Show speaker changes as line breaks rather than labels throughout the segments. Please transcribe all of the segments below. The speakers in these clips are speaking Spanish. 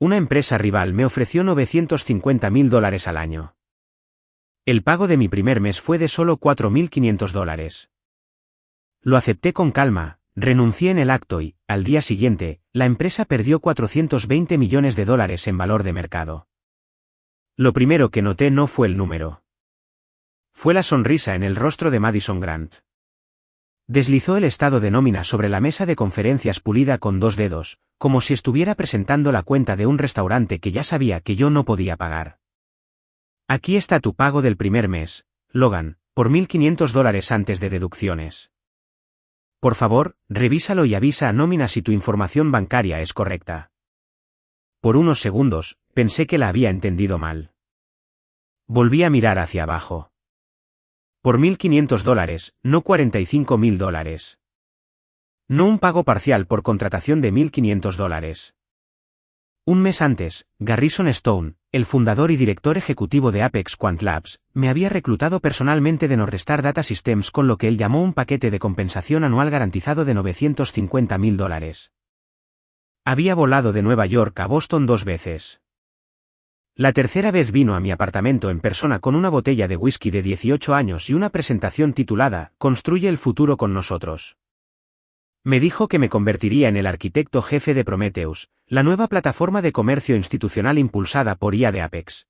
Una empresa rival me ofreció $950.000 al año. El pago de mi primer mes fue de solo $4.500. Lo acepté con calma, renuncié en el acto y, al día siguiente, la empresa perdió $420 millones en valor de mercado. Lo primero que noté no fue el número. Fue la sonrisa en el rostro de Madison Grant. Deslizó el estado de nómina sobre la mesa de conferencias pulida con 2 dedos, como si estuviera presentando la cuenta de un restaurante que ya sabía que yo no podía pagar. Aquí está tu pago del primer mes, Logan, por $1.500 antes de deducciones. Por favor, revísalo y avisa a nómina si tu información bancaria es correcta. Por unos segundos, pensé que la había entendido mal. Volví a mirar hacia abajo. Por $1.500, no $45.000. No un pago parcial por contratación de $1.500. Un mes antes, Garrison Stone, el fundador y director ejecutivo de Apex Quant Labs, me había reclutado personalmente de Northstar Data Systems con lo que él llamó un paquete de compensación anual garantizado de $950.000. Había volado de Nueva York a Boston 2 veces. La tercera vez vino a mi apartamento en persona con una botella de whisky de 18 años y una presentación titulada «Construye el futuro con nosotros». Me dijo que me convertiría en el arquitecto jefe de Prometheus, la nueva plataforma de comercio institucional impulsada por IA de Apex.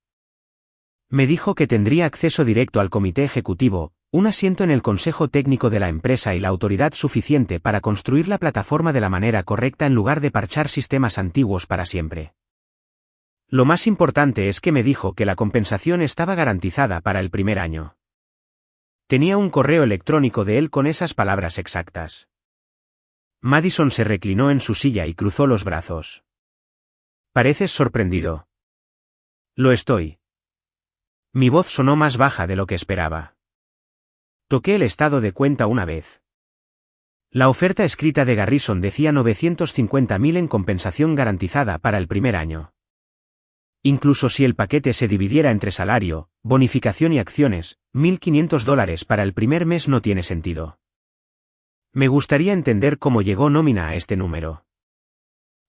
Me dijo que tendría acceso directo al comité ejecutivo, un asiento en el consejo técnico de la empresa y la autoridad suficiente para construir la plataforma de la manera correcta en lugar de parchar sistemas antiguos para siempre. Lo más importante es que me dijo que la compensación estaba garantizada para el primer año. Tenía un correo electrónico de él con esas palabras exactas. Madison se reclinó en su silla y cruzó los brazos. Pareces sorprendido. Lo estoy. Mi voz sonó más baja de lo que esperaba. Toqué el estado de cuenta una vez. La oferta escrita de Garrison decía $950.000 en compensación garantizada para el primer año. Incluso si el paquete se dividiera entre salario, bonificación y acciones, $1.500 para el primer mes no tiene sentido. Me gustaría entender cómo llegó nómina a este número.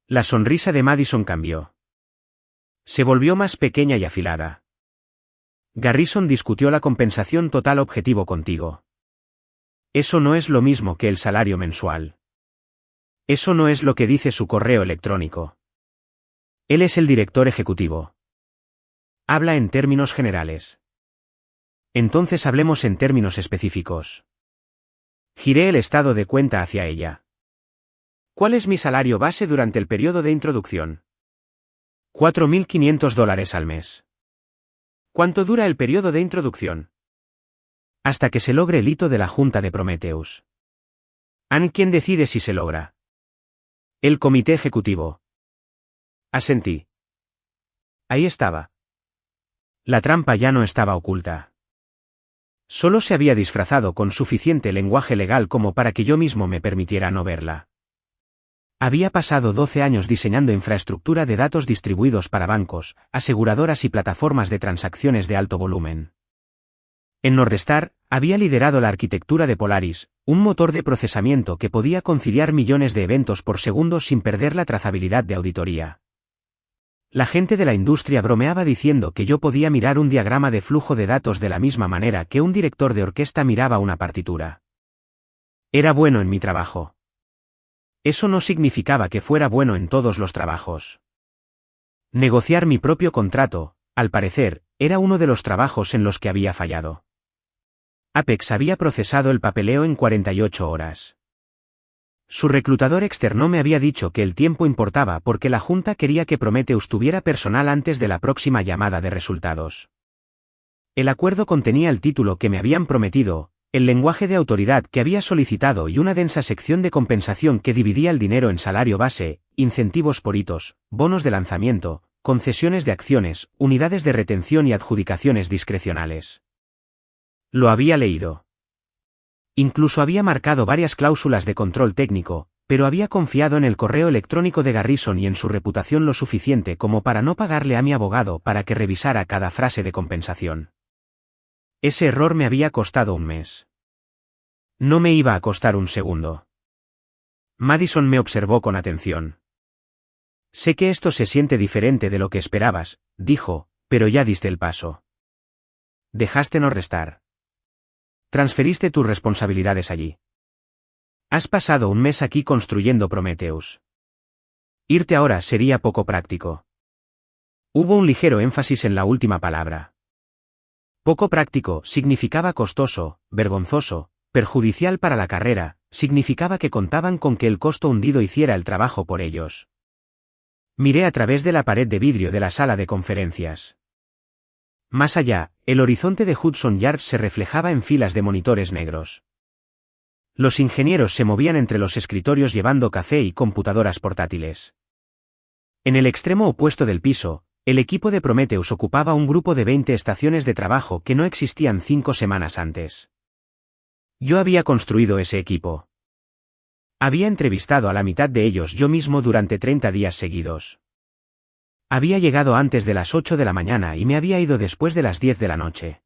La sonrisa de Madison cambió. Se volvió más pequeña y afilada. Garrison discutió la compensación total objetivo contigo. Eso no es lo mismo que el salario mensual. Eso no es lo que dice su correo electrónico. Él es el director ejecutivo. Habla en términos generales. Entonces hablemos en términos específicos. Giré el estado de cuenta hacia ella. ¿Cuál es mi salario base durante el periodo de introducción? $4.500 al mes. ¿Cuánto dura el periodo de introducción? Hasta que se logre el hito de la Junta de Prometheus. ¿Quién decide si se logra? El comité ejecutivo. Asentí. Ahí estaba. La trampa ya no estaba oculta. Solo se había disfrazado con suficiente lenguaje legal como para que yo mismo me permitiera no verla. Había pasado 12 años diseñando infraestructura de datos distribuidos para bancos, aseguradoras y plataformas de transacciones de alto volumen. En Northstar, había liderado la arquitectura de Polaris, un motor de procesamiento que podía conciliar millones de eventos por segundo sin perder la trazabilidad de auditoría. La gente de la industria bromeaba diciendo que yo podía mirar un diagrama de flujo de datos de la misma manera que un director de orquesta miraba una partitura. Era bueno en mi trabajo. Eso no significaba que fuera bueno en todos los trabajos. Negociar mi propio contrato, al parecer, era uno de los trabajos en los que había fallado. Apex había procesado el papeleo en 48 horas. Su reclutador externo me había dicho que el tiempo importaba porque la junta quería que Prometheus tuviera personal antes de la próxima llamada de resultados. El acuerdo contenía el título que me habían prometido, el lenguaje de autoridad que había solicitado y una densa sección de compensación que dividía el dinero en salario base, incentivos por hitos, bonos de lanzamiento, concesiones de acciones, unidades de retención y adjudicaciones discrecionales. Lo había leído. Incluso había marcado varias cláusulas de control técnico, pero había confiado en el correo electrónico de Garrison y en su reputación lo suficiente como para no pagarle a mi abogado para que revisara cada frase de compensación. Ese error me había costado un mes. No me iba a costar un segundo. Madison me observó con atención. Sé que esto se siente diferente de lo que esperabas, dijo, pero ya diste el paso. Dejaste no restar. Transferiste tus responsabilidades allí. Has pasado un mes aquí construyendo Prometheus. Irte ahora sería poco práctico. Hubo un ligero énfasis en la última palabra. Poco práctico significaba costoso, vergonzoso, perjudicial para la carrera, significaba que contaban con que el costo hundido hiciera el trabajo por ellos. Miré a través de la pared de vidrio de la sala de conferencias. Más allá, el horizonte de Hudson Yards se reflejaba en filas de monitores negros. Los ingenieros se movían entre los escritorios llevando café y computadoras portátiles. En el extremo opuesto del piso, el equipo de Prometheus ocupaba un grupo de 20 estaciones de trabajo que no existían 5 semanas antes. Yo había construido ese equipo. Había entrevistado a la mitad de ellos yo mismo durante 30 días seguidos. Había llegado antes de las 8 de la mañana y me había ido después de las 10 de la noche.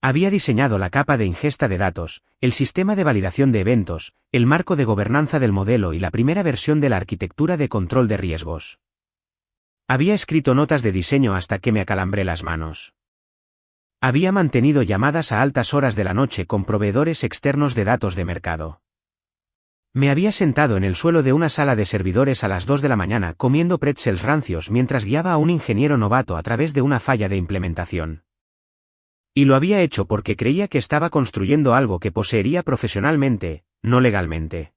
Había diseñado la capa de ingesta de datos, el sistema de validación de eventos, el marco de gobernanza del modelo y la primera versión de la arquitectura de control de riesgos. Había escrito notas de diseño hasta que me acalambré las manos. Había mantenido llamadas a altas horas de la noche con proveedores externos de datos de mercado. Me había sentado en el suelo de una sala de servidores a las 2 de la mañana comiendo pretzels rancios mientras guiaba a un ingeniero novato a través de una falla de implementación. Y lo había hecho porque creía que estaba construyendo algo que poseería profesionalmente, no legalmente.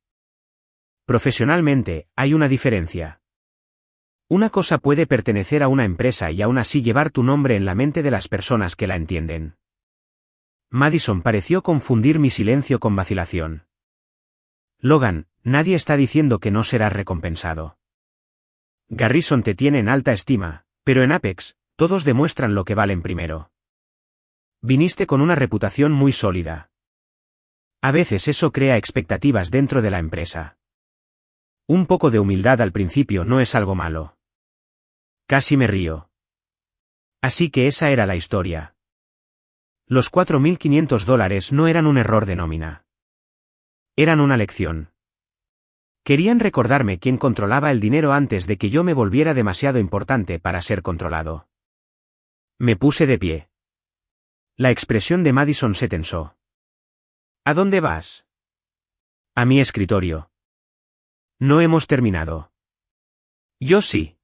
Profesionalmente, hay una diferencia. Una cosa puede pertenecer a una empresa y aún así llevar tu nombre en la mente de las personas que la entienden. Madison pareció confundir mi silencio con vacilación. Logan, nadie está diciendo que no serás recompensado. Garrison te tiene en alta estima, pero en Apex, todos demuestran lo que valen primero. Viniste con una reputación muy sólida. A veces eso crea expectativas dentro de la empresa. Un poco de humildad al principio no es algo malo. Casi me río. Así que esa era la historia. Los $4.500 no eran un error de nómina. Eran una lección. Querían recordarme quién controlaba el dinero antes de que yo me volviera demasiado importante para ser controlado. Me puse de pie. La expresión de Madison se tensó. ¿A dónde vas? A mi escritorio. No hemos terminado. Yo sí.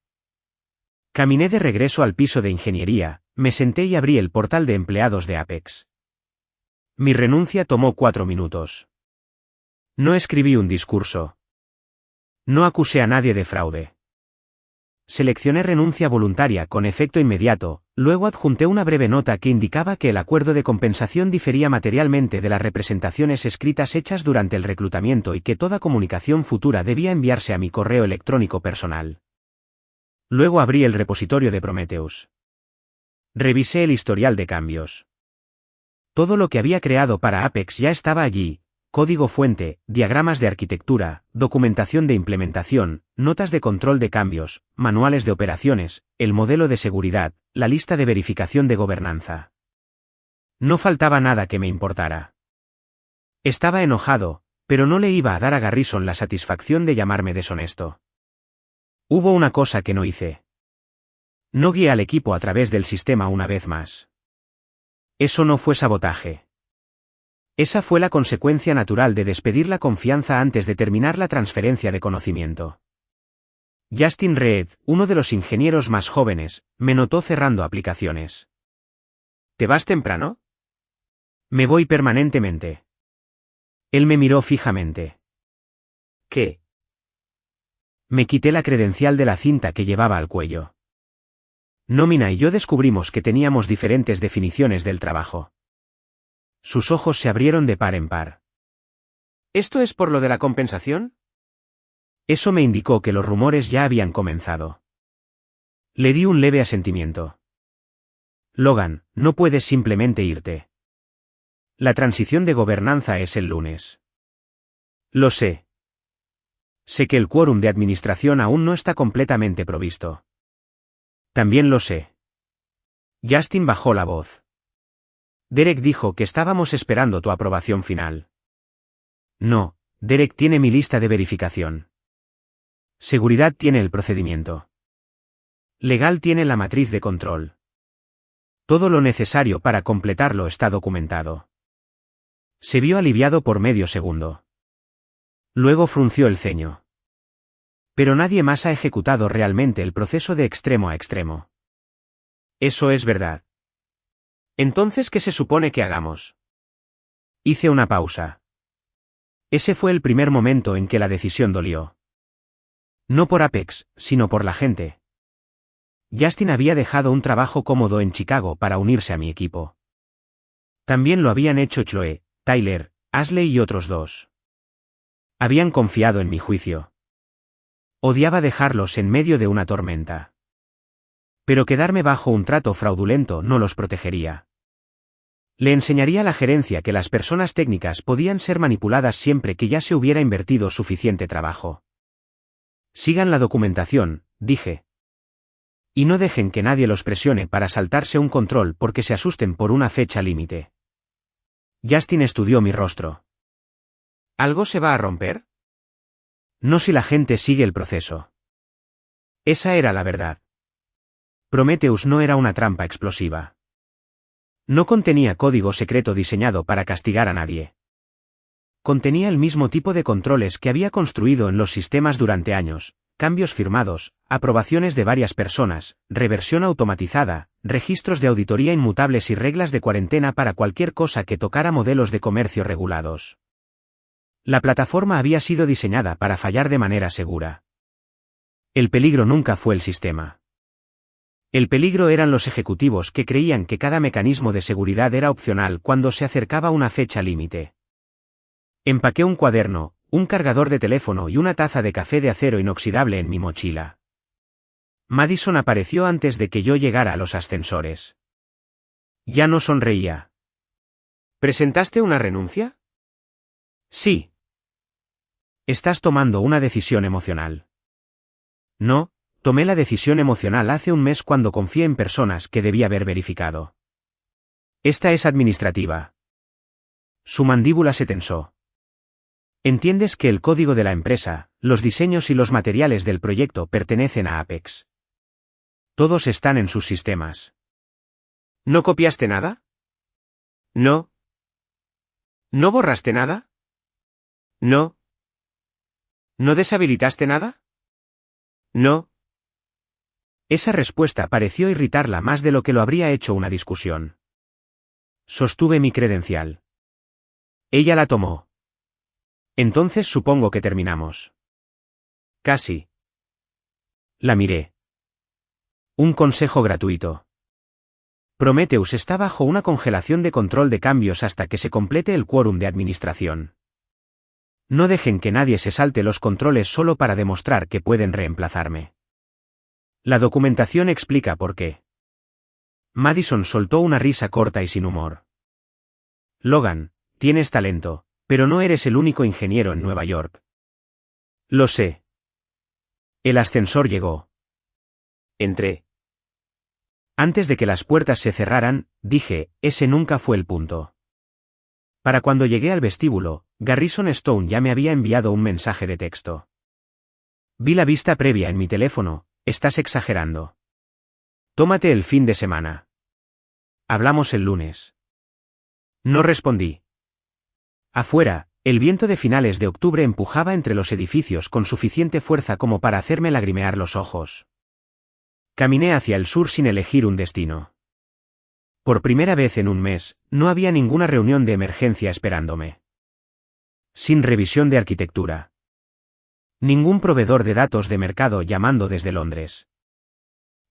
Caminé de regreso al piso de ingeniería, me senté y abrí el portal de empleados de Apex. Mi renuncia tomó 4 minutos. No escribí un discurso. No acusé a nadie de fraude. Seleccioné renuncia voluntaria con efecto inmediato, luego adjunté una breve nota que indicaba que el acuerdo de compensación difería materialmente de las representaciones escritas hechas durante el reclutamiento y que toda comunicación futura debía enviarse a mi correo electrónico personal. Luego abrí el repositorio de Prometheus. Revisé el historial de cambios. Todo lo que había creado para Apex ya estaba allí. Código fuente, diagramas de arquitectura, documentación de implementación, notas de control de cambios, manuales de operaciones, el modelo de seguridad, la lista de verificación de gobernanza. No faltaba nada que me importara. Estaba enojado, pero no le iba a dar a Garrison la satisfacción de llamarme deshonesto. Hubo una cosa que no hice. No guié al equipo a través del sistema una vez más. Eso no fue sabotaje. Esa fue la consecuencia natural de despedir la confianza antes de terminar la transferencia de conocimiento. Justin Reed, uno de los ingenieros más jóvenes, me notó cerrando aplicaciones. ¿Te vas temprano? Me voy permanentemente. Él me miró fijamente. ¿Qué? Me quité la credencial de la cinta que llevaba al cuello. Nómina y yo descubrimos que teníamos diferentes definiciones del trabajo. Sus ojos se abrieron de par en par. ¿Esto es por lo de la compensación? Eso me indicó que los rumores ya habían comenzado. Le di un leve asentimiento. Logan, no puedes simplemente irte. La transición de gobernanza es el lunes. Lo sé. Sé que el quórum de administración aún no está completamente provisto. También lo sé. Justin bajó la voz. Derek dijo que estábamos esperando tu aprobación final. No, Derek tiene mi lista de verificación. Seguridad tiene el procedimiento. Legal tiene la matriz de control. Todo lo necesario para completarlo está documentado. Se vio aliviado por medio segundo. Luego frunció el ceño. Pero nadie más ha ejecutado realmente el proceso de extremo a extremo. Eso es verdad. Entonces, ¿qué se supone que hagamos? Hice una pausa. Ese fue el primer momento en que la decisión dolió. No por Apex, sino por la gente. Justin había dejado un trabajo cómodo en Chicago para unirse a mi equipo. También lo habían hecho Chloe, Tyler, Ashley y otros dos. Habían confiado en mi juicio. Odiaba dejarlos en medio de una tormenta. Pero quedarme bajo un trato fraudulento no los protegería. Le enseñaría a la gerencia que las personas técnicas podían ser manipuladas siempre que ya se hubiera invertido suficiente trabajo. Sigan la documentación, dije. Y no dejen que nadie los presione para saltarse un control porque se asusten por una fecha límite. Justin estudió mi rostro. ¿Algo se va a romper? No si la gente sigue el proceso. Esa era la verdad. Prometheus no era una trampa explosiva. No contenía código secreto diseñado para castigar a nadie. Contenía el mismo tipo de controles que había construido en los sistemas durante años, cambios firmados, aprobaciones de varias personas, reversión automatizada, registros de auditoría inmutables y reglas de cuarentena para cualquier cosa que tocara modelos de comercio regulados. La plataforma había sido diseñada para fallar de manera segura. El peligro nunca fue el sistema. El peligro eran los ejecutivos que creían que cada mecanismo de seguridad era opcional cuando se acercaba una fecha límite. Empaqué un cuaderno, un cargador de teléfono y una taza de café de acero inoxidable en mi mochila. Madison apareció antes de que yo llegara a los ascensores. Ya no sonreía. ¿Presentaste una renuncia? Sí. Estás tomando una decisión emocional. No, tomé la decisión emocional hace un mes cuando confié en personas que debía haber verificado. Esta es administrativa. Su mandíbula se tensó. Entiendes que el código de la empresa, los diseños y los materiales del proyecto pertenecen a Apex. Todos están en sus sistemas. ¿No copiaste nada? No. ¿No borraste nada? No. ¿No deshabilitaste nada? No. Esa respuesta pareció irritarla más de lo que lo habría hecho una discusión. Sostuve mi credencial. Ella la tomó. Entonces supongo que terminamos. Casi. La miré. Un consejo gratuito. Prometheus está bajo una congelación de control de cambios hasta que se complete el quórum de administración. No dejen que nadie se salte los controles solo para demostrar que pueden reemplazarme. La documentación explica por qué. Madison soltó una risa corta y sin humor. Logan, tienes talento, pero no eres el único ingeniero en Nueva York. Lo sé. El ascensor llegó. Entré. Antes de que las puertas se cerraran, dije, ese nunca fue el punto. Para cuando llegué al vestíbulo, Garrison Stone ya me había enviado un mensaje de texto. Vi la vista previa en mi teléfono, estás exagerando. Tómate el fin de semana. Hablamos el lunes. No respondí. Afuera, el viento de finales de octubre empujaba entre los edificios con suficiente fuerza como para hacerme lagrimear los ojos. Caminé hacia el sur sin elegir un destino. Por primera vez en un mes, no había ninguna reunión de emergencia esperándome. Sin revisión de arquitectura. Ningún proveedor de datos de mercado llamando desde Londres.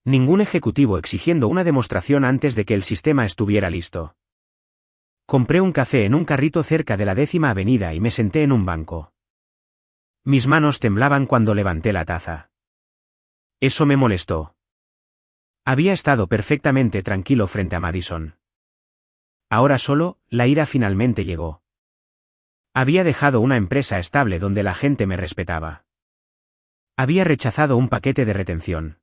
Ningún ejecutivo exigiendo una demostración antes de que el sistema estuviera listo. Compré un café en un carrito cerca de la 10ª Avenida y me senté en un banco. Mis manos temblaban cuando levanté la taza. Eso me molestó. Había estado perfectamente tranquilo frente a Madison. Ahora solo, la ira finalmente llegó. Había dejado una empresa estable donde la gente me respetaba. Había rechazado un paquete de retención.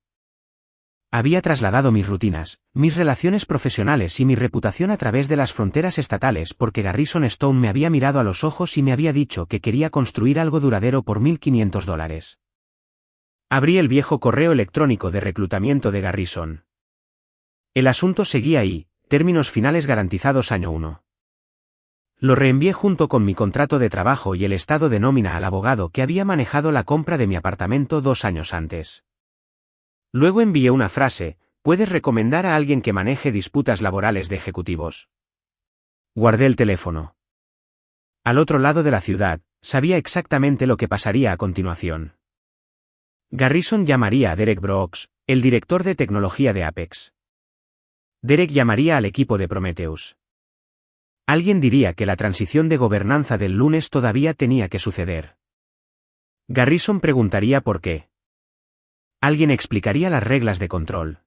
Había trasladado mis rutinas, mis relaciones profesionales y mi reputación a través de las fronteras estatales porque Garrison Stone me había mirado a los ojos y me había dicho que quería construir algo duradero por $1.500. Abrí el viejo correo electrónico de reclutamiento de Garrison. El asunto seguía ahí, términos finales garantizados año 1. Lo reenvié junto con mi contrato de trabajo y el estado de nómina al abogado que había manejado la compra de mi apartamento 2 años antes. Luego envié una frase: ¿puedes recomendar a alguien que maneje disputas laborales de ejecutivos? Guardé el teléfono. Al otro lado de la ciudad, sabía exactamente lo que pasaría a continuación. Garrison llamaría a Derek Brooks, el director de tecnología de Apex. Derek llamaría al equipo de Prometheus. Alguien diría que la transición de gobernanza del lunes todavía tenía que suceder. Garrison preguntaría por qué. Alguien explicaría las reglas de control.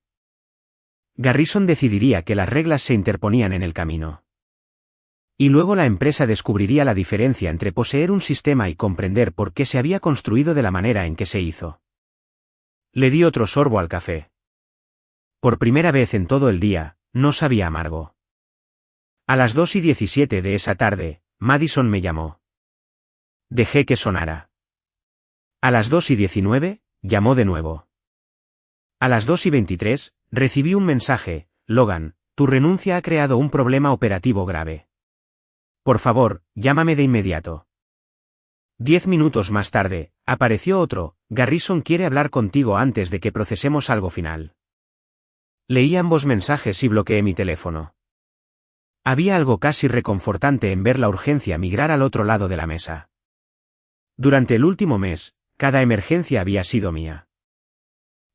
Garrison decidiría que las reglas se interponían en el camino. Y luego la empresa descubriría la diferencia entre poseer un sistema y comprender por qué se había construido de la manera en que se hizo. Le di otro sorbo al café. Por primera vez en todo el día, no sabía amargo. A las 2:17 de esa tarde, Madison me llamó. Dejé que sonara. A las 2:19, llamó de nuevo. A las 2:23, recibí un mensaje: Logan, tu renuncia ha creado un problema operativo grave. Por favor, llámame de inmediato. 10 minutos más tarde, apareció otro: Garrison quiere hablar contigo antes de que procesemos algo final. Leí ambos mensajes y bloqueé mi teléfono. Había algo casi reconfortante en ver la urgencia migrar al otro lado de la mesa. Durante el último mes, cada emergencia había sido mía.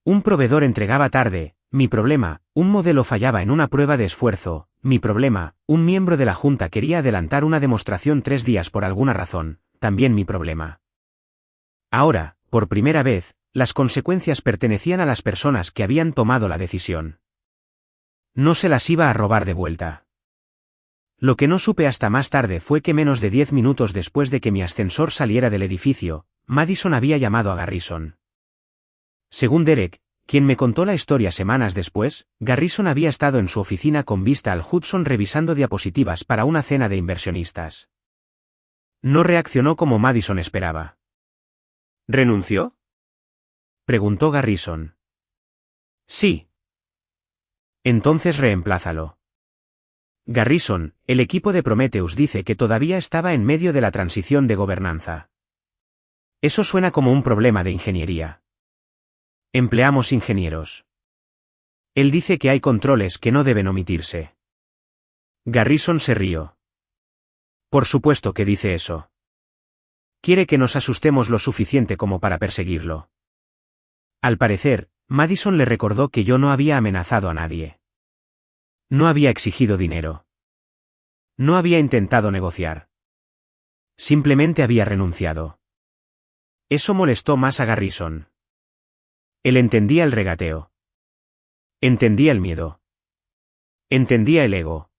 Un proveedor entregaba tarde, mi problema; un modelo fallaba en una prueba de esfuerzo, mi problema; un miembro de la junta quería adelantar una demostración 3 días por alguna razón, también mi problema. Ahora, por primera vez, las consecuencias pertenecían a las personas que habían tomado la decisión. No se las iba a robar de vuelta. Lo que no supe hasta más tarde fue que menos de 10 minutos después de que mi ascensor saliera del edificio, Madison había llamado a Garrison. Según Derek, quien me contó la historia semanas después, Garrison había estado en su oficina con vista al Hudson revisando diapositivas para una cena de inversionistas. No reaccionó como Madison esperaba. ¿Renunció?, preguntó Garrison. Sí. Entonces reemplázalo. Garrison, el equipo de Prometheus dice que todavía estaba en medio de la transición de gobernanza. Eso suena como un problema de ingeniería. Empleamos ingenieros. Él dice que hay controles que no deben omitirse. Garrison se rió. Por supuesto que dice eso. Quiere que nos asustemos lo suficiente como para perseguirlo. Al parecer, Madison le recordó que yo no había amenazado a nadie. No había exigido dinero. No había intentado negociar. Simplemente había renunciado. Eso molestó más a Garrison. Él entendía el regateo. Entendía el miedo. Entendía el ego.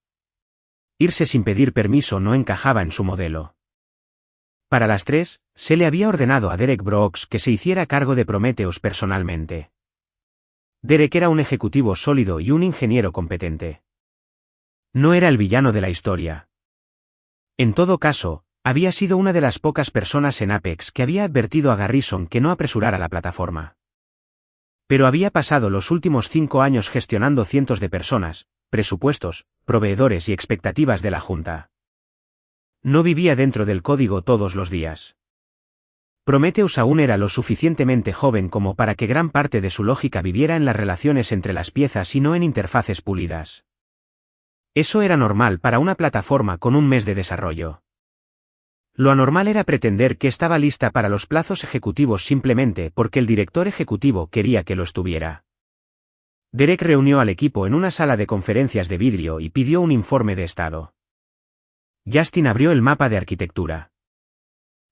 Irse sin pedir permiso no encajaba en su modelo. Para las 3, se le había ordenado a Derek Brooks que se hiciera cargo de Prometheus personalmente. Derek era un ejecutivo sólido y un ingeniero competente. No era el villano de la historia. En todo caso, había sido una de las pocas personas en Apex que había advertido a Garrison que no apresurara la plataforma. Pero había pasado los últimos 5 años gestionando cientos de personas, presupuestos, proveedores y expectativas de la junta. No vivía dentro del código todos los días. Prometheus aún era lo suficientemente joven como para que gran parte de su lógica viviera en las relaciones entre las piezas y no en interfaces pulidas. Eso era normal para una plataforma con un mes de desarrollo. Lo anormal era pretender que estaba lista para los plazos ejecutivos simplemente porque el director ejecutivo quería que lo estuviera. Derek reunió al equipo en una sala de conferencias de vidrio y pidió un informe de estado. Justin abrió el mapa de arquitectura.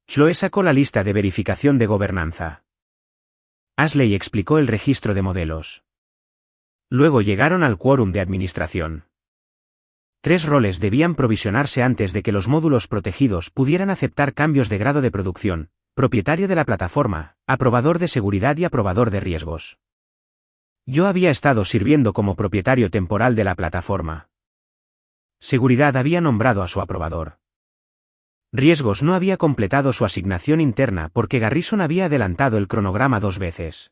Chloe sacó la lista de verificación de gobernanza. Ashley explicó el registro de modelos. Luego llegaron al quórum de administración. 3 roles debían provisionarse antes de que los módulos protegidos pudieran aceptar cambios de grado de producción: propietario de la plataforma, aprobador de seguridad y aprobador de riesgos. Yo había estado sirviendo como propietario temporal de la plataforma. Seguridad había nombrado a su aprobador. Riesgos no había completado su asignación interna porque Garrison había adelantado el cronograma 2 veces.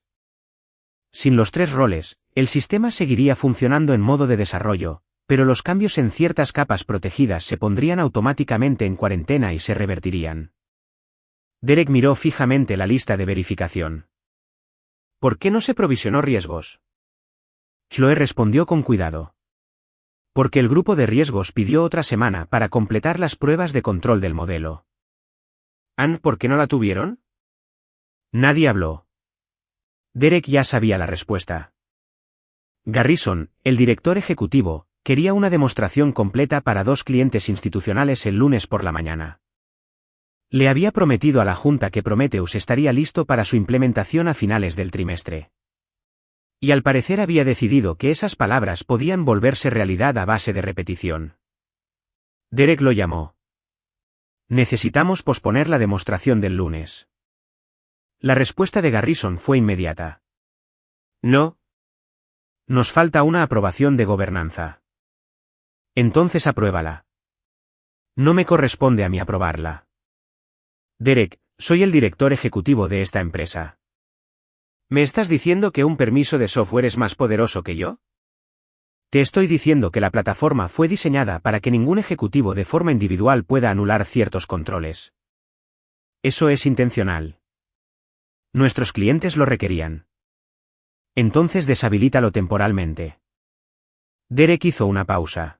Sin los 3 roles, el sistema seguiría funcionando en modo de desarrollo, pero los cambios en ciertas capas protegidas se pondrían automáticamente en cuarentena y se revertirían. Derek miró fijamente la lista de verificación. ¿Por qué no se provisionó riesgos? Chloe respondió con cuidado. Porque el grupo de riesgos pidió otra semana para completar las pruebas de control del modelo. ¿Por qué no la tuvieron? Nadie habló. Derek ya sabía la respuesta. Garrison, el director ejecutivo, quería una demostración completa para 2 clientes institucionales el lunes por la mañana. Le había prometido a la Junta que Prometheus estaría listo para su implementación a finales del trimestre. Y al parecer había decidido que esas palabras podían volverse realidad a base de repetición. Derek lo llamó. Necesitamos posponer la demostración del lunes. La respuesta de Garrison fue inmediata. No. Nos falta una aprobación de gobernanza. Entonces apruébala. No me corresponde a mí aprobarla. Derek, soy el director ejecutivo de esta empresa. ¿Me estás diciendo que un permiso de software es más poderoso que yo? Te estoy diciendo que la plataforma fue diseñada para que ningún ejecutivo de forma individual pueda anular ciertos controles. Eso es intencional. Nuestros clientes lo requerían. Entonces deshabilítalo temporalmente. Derek hizo una pausa.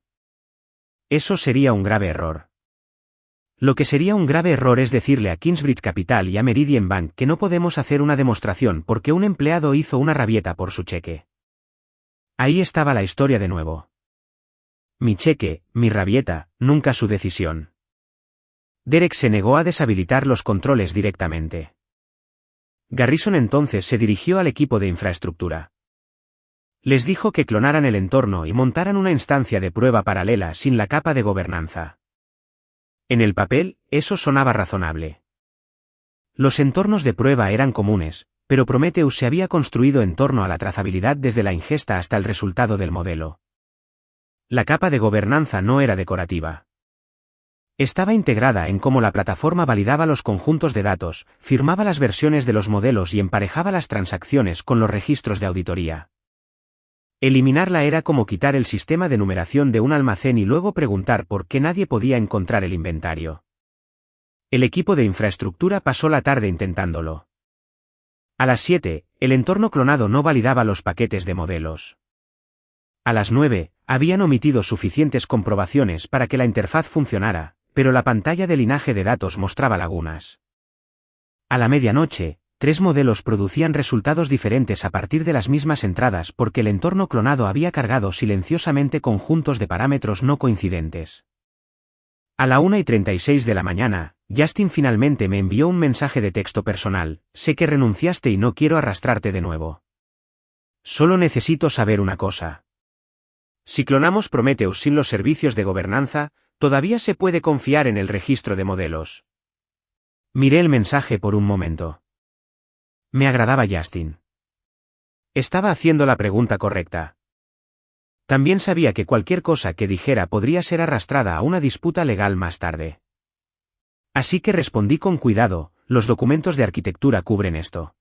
Eso sería un grave error. Lo que sería un grave error es decirle a Kingsbridge Capital y a Meridian Bank que no podemos hacer una demostración porque un empleado hizo una rabieta por su cheque. Ahí estaba la historia de nuevo. Mi cheque, mi rabieta, nunca su decisión. Derek se negó a deshabilitar los controles directamente. Garrison entonces se dirigió al equipo de infraestructura. Les dijo que clonaran el entorno y montaran una instancia de prueba paralela sin la capa de gobernanza. En el papel, eso sonaba razonable. Los entornos de prueba eran comunes, pero Prometheus se había construido en torno a la trazabilidad desde la ingesta hasta el resultado del modelo. La capa de gobernanza no era decorativa. Estaba integrada en cómo la plataforma validaba los conjuntos de datos, firmaba las versiones de los modelos y emparejaba las transacciones con los registros de auditoría. Eliminarla era como quitar el sistema de numeración de un almacén y luego preguntar por qué nadie podía encontrar el inventario. El equipo de infraestructura pasó la tarde intentándolo. A las 7, el entorno clonado no validaba los paquetes de modelos. A las 9, habían omitido suficientes comprobaciones para que la interfaz funcionara, pero la pantalla de linaje de datos mostraba lagunas. A la medianoche, 3 modelos producían resultados diferentes a partir de las mismas entradas porque el entorno clonado había cargado silenciosamente conjuntos de parámetros no coincidentes. A la 1:36 de la mañana, Justin finalmente me envió un mensaje de texto personal: sé que renunciaste y no quiero arrastrarte de nuevo. Solo necesito saber una cosa. Si clonamos Prometheus sin los servicios de gobernanza, ¿todavía se puede confiar en el registro de modelos? Miré el mensaje por un momento. Me agradaba Justin. Estaba haciendo la pregunta correcta. También sabía que cualquier cosa que dijera podría ser arrastrada a una disputa legal más tarde. Así que respondí con cuidado: los documentos de arquitectura cubren esto.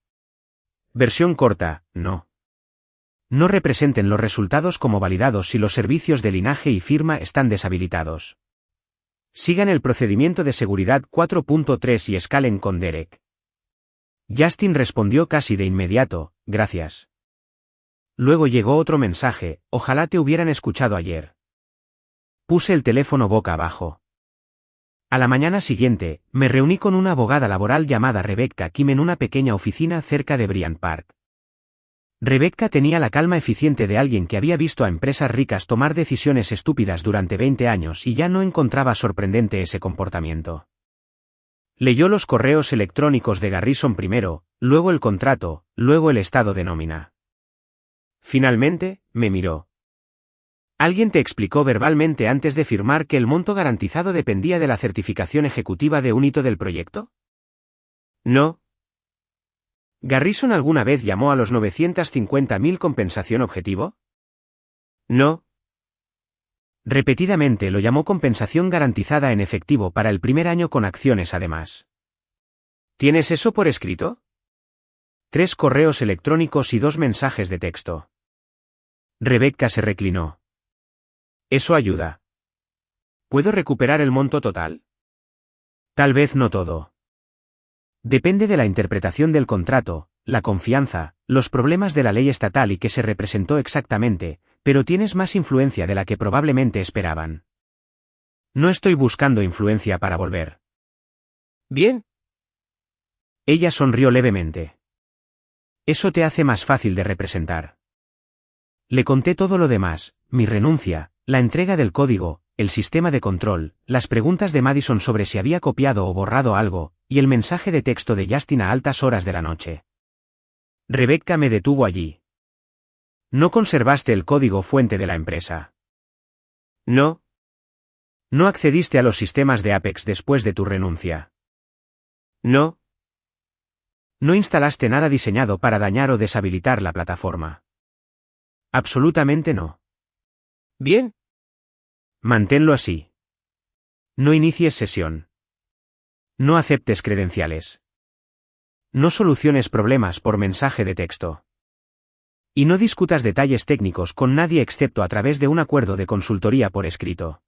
Versión corta: no. No representen los resultados como validados si los servicios de linaje y firma están deshabilitados. Sigan el procedimiento de seguridad 4.3 y escalen con Derek. Justin respondió casi de inmediato: gracias. Luego llegó otro mensaje: ojalá te hubieran escuchado ayer. Puse el teléfono boca abajo. A la mañana siguiente, me reuní con una abogada laboral llamada Rebecca Kim en una pequeña oficina cerca de Bryant Park. Rebecca tenía la calma eficiente de alguien que había visto a empresas ricas tomar decisiones estúpidas durante 20 años y ya no encontraba sorprendente ese comportamiento. Leyó los correos electrónicos de Garrison primero, luego el contrato, luego el estado de nómina. Finalmente, me miró. ¿Alguien te explicó verbalmente antes de firmar que el monto garantizado dependía de la certificación ejecutiva de un hito del proyecto? No. ¿Garrison alguna vez llamó a los 950.000 compensación objetivo? No. Repetidamente lo llamó compensación garantizada en efectivo para el primer año con acciones además. ¿Tienes eso por escrito? 3 correos electrónicos y 2 mensajes de texto. Rebecca se reclinó. Eso ayuda. ¿Puedo recuperar el monto total? Tal vez no todo. Depende de la interpretación del contrato, la confianza, los problemas de la ley estatal y que se representó exactamente, pero tienes más influencia de la que probablemente esperaban. No estoy buscando influencia para volver.
Bien.
Ella sonrió levemente. Eso te hace más fácil de representar. Le conté todo lo demás, mi renuncia, la entrega del código, el sistema de control, las preguntas de Madison sobre si había copiado o borrado algo, y el mensaje de texto de Justin a altas horas de la noche. Rebecca me detuvo allí. ¿No conservaste el código fuente de la empresa?
No.
¿No accediste a los sistemas de Apex después de tu renuncia?
No.
¿No instalaste nada diseñado para dañar o deshabilitar la plataforma? Absolutamente no.
Bien.
Manténlo así. No inicies sesión. No aceptes credenciales. No soluciones problemas por mensaje de texto. Y no discutas detalles técnicos con nadie excepto a través de un acuerdo de consultoría por escrito.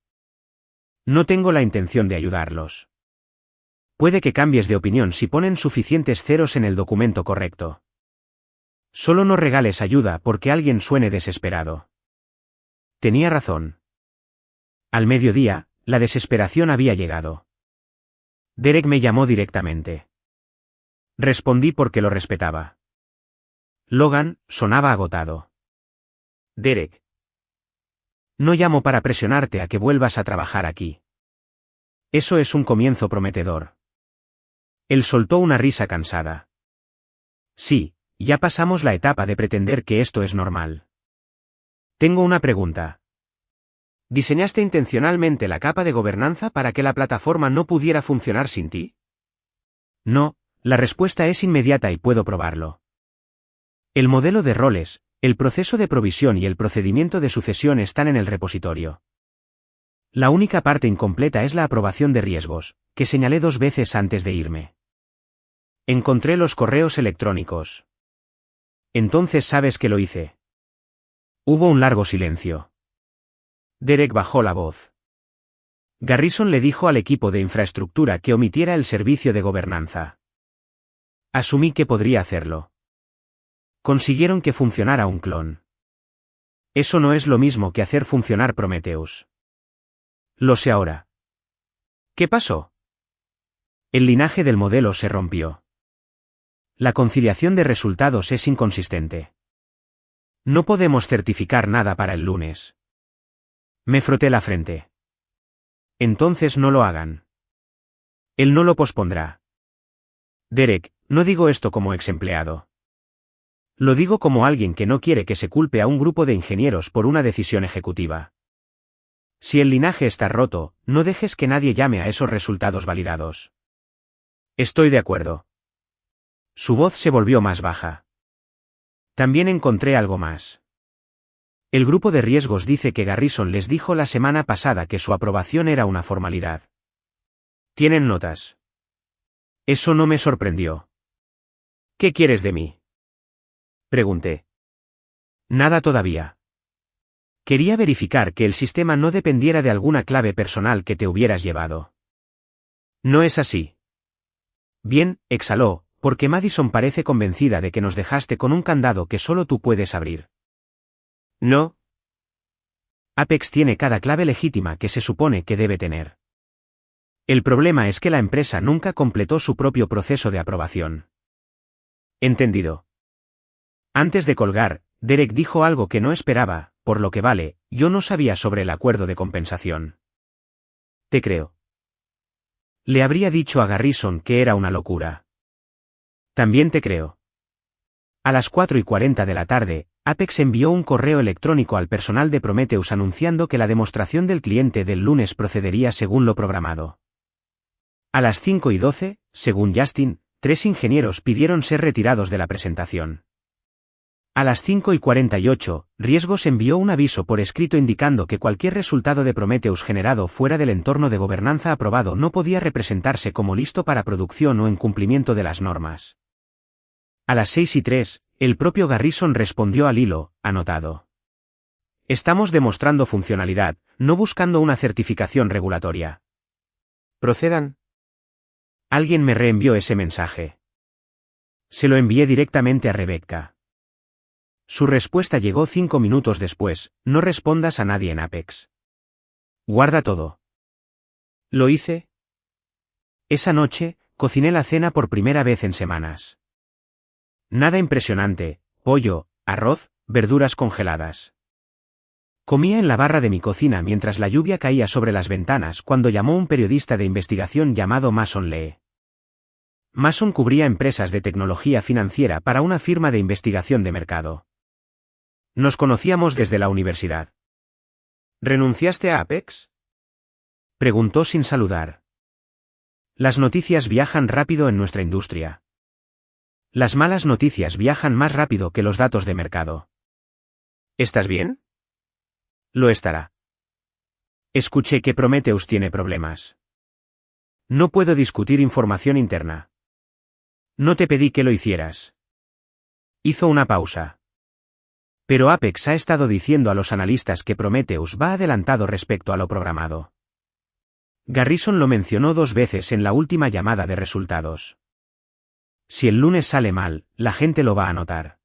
No tengo la intención de ayudarlos. Puede que cambies de opinión si ponen suficientes ceros en el documento correcto. Solo no regales ayuda porque alguien suene desesperado. Tenía razón. Al mediodía, la desesperación había llegado. Derek me llamó directamente. Respondí porque lo respetaba. Logan sonaba agotado.
Derek.
No llamo para presionarte a que vuelvas a trabajar aquí. Eso es un comienzo prometedor. Él soltó una risa cansada. Sí, ya pasamos la etapa de pretender que esto es normal. Tengo una pregunta.
¿Diseñaste intencionalmente la capa de gobernanza para que la plataforma no pudiera funcionar sin ti?
No, la respuesta es inmediata y puedo probarlo. El modelo de roles, el proceso de provisión y el procedimiento de sucesión están en el repositorio. La única parte incompleta es la aprobación de riesgos, que señalé 2 veces antes de irme. Encontré los correos electrónicos. Entonces sabes que lo hice. Hubo un largo silencio. Derek bajó la voz. Garrison le dijo al equipo de infraestructura que omitiera el servicio de gobernanza. Asumí que podría hacerlo. Consiguieron que funcionara un clon. Eso no es lo mismo que hacer funcionar Prometheus. Lo sé ahora.
¿Qué pasó?
El linaje del modelo se rompió. La conciliación de resultados es inconsistente. No podemos certificar nada para el lunes. Me froté la frente. Entonces no lo hagan. Él no lo pospondrá. Derek, no digo esto como ex empleado. Lo digo como alguien que no quiere que se culpe a un grupo de ingenieros por una decisión ejecutiva. Si el linaje está roto, no dejes que nadie llame a esos resultados validados. Estoy de acuerdo. Su voz se volvió más baja. También encontré algo más. El grupo de riesgos dice que Garrison les dijo la semana pasada que su aprobación era una formalidad. ¿Tienen notas? Eso no me sorprendió.
¿Qué quieres de mí? Pregunté.
Nada todavía. Quería verificar que el sistema no dependiera de alguna clave personal que te hubieras llevado. No es así. Bien, exhaló, porque Madison parece convencida de que nos dejaste con un candado que solo tú puedes abrir.
No.
Apex tiene cada clave legítima que se supone que debe tener. El problema es que la empresa nunca completó su propio proceso de aprobación.
Entendido.
Antes de colgar, Derek dijo algo que no esperaba, por lo que vale, yo no sabía sobre el acuerdo de compensación.
Te creo.
Le habría dicho a Garrison que era una locura. También te creo. A las 4:40 de la tarde, Apex envió un correo electrónico al personal de Prometheus anunciando que la demostración del cliente del lunes procedería según lo programado. A las 5:12, según Justin, 3 ingenieros pidieron ser retirados de la presentación. A las 5:48, Riesgos envió un aviso por escrito indicando que cualquier resultado de Prometheus generado fuera del entorno de gobernanza aprobado no podía representarse como listo para producción o en cumplimiento de las normas. A las 6:03, el propio Garrison respondió al hilo, anotado. Estamos demostrando funcionalidad, no buscando una certificación regulatoria. Procedan. Alguien me reenvió ese mensaje. Se lo envié directamente a Rebecca. Su respuesta llegó 5 minutos después: no respondas a nadie en Apex. Guarda todo. ¿Lo hice? Esa noche, cociné la cena por primera vez en semanas. Nada impresionante: pollo, arroz, verduras congeladas. Comía en la barra de mi cocina mientras la lluvia caía sobre las ventanas cuando llamó un periodista de investigación llamado Mason Lee. Mason cubría empresas de tecnología financiera para una firma de investigación de mercado. Nos conocíamos desde la universidad. ¿Renunciaste a Apex?, preguntó sin saludar. Las noticias viajan rápido en nuestra industria. Las malas noticias viajan más rápido que los datos de mercado. ¿Estás bien? Lo estará. Escuché que Prometheus tiene problemas. No puedo discutir información interna. No te pedí que lo hicieras. Hizo una pausa. Pero Apex ha estado diciendo a los analistas que Prometheus va adelantado respecto a lo programado. Garrison lo mencionó 2 veces en la última llamada de resultados. Si el lunes sale mal, la gente lo va a notar.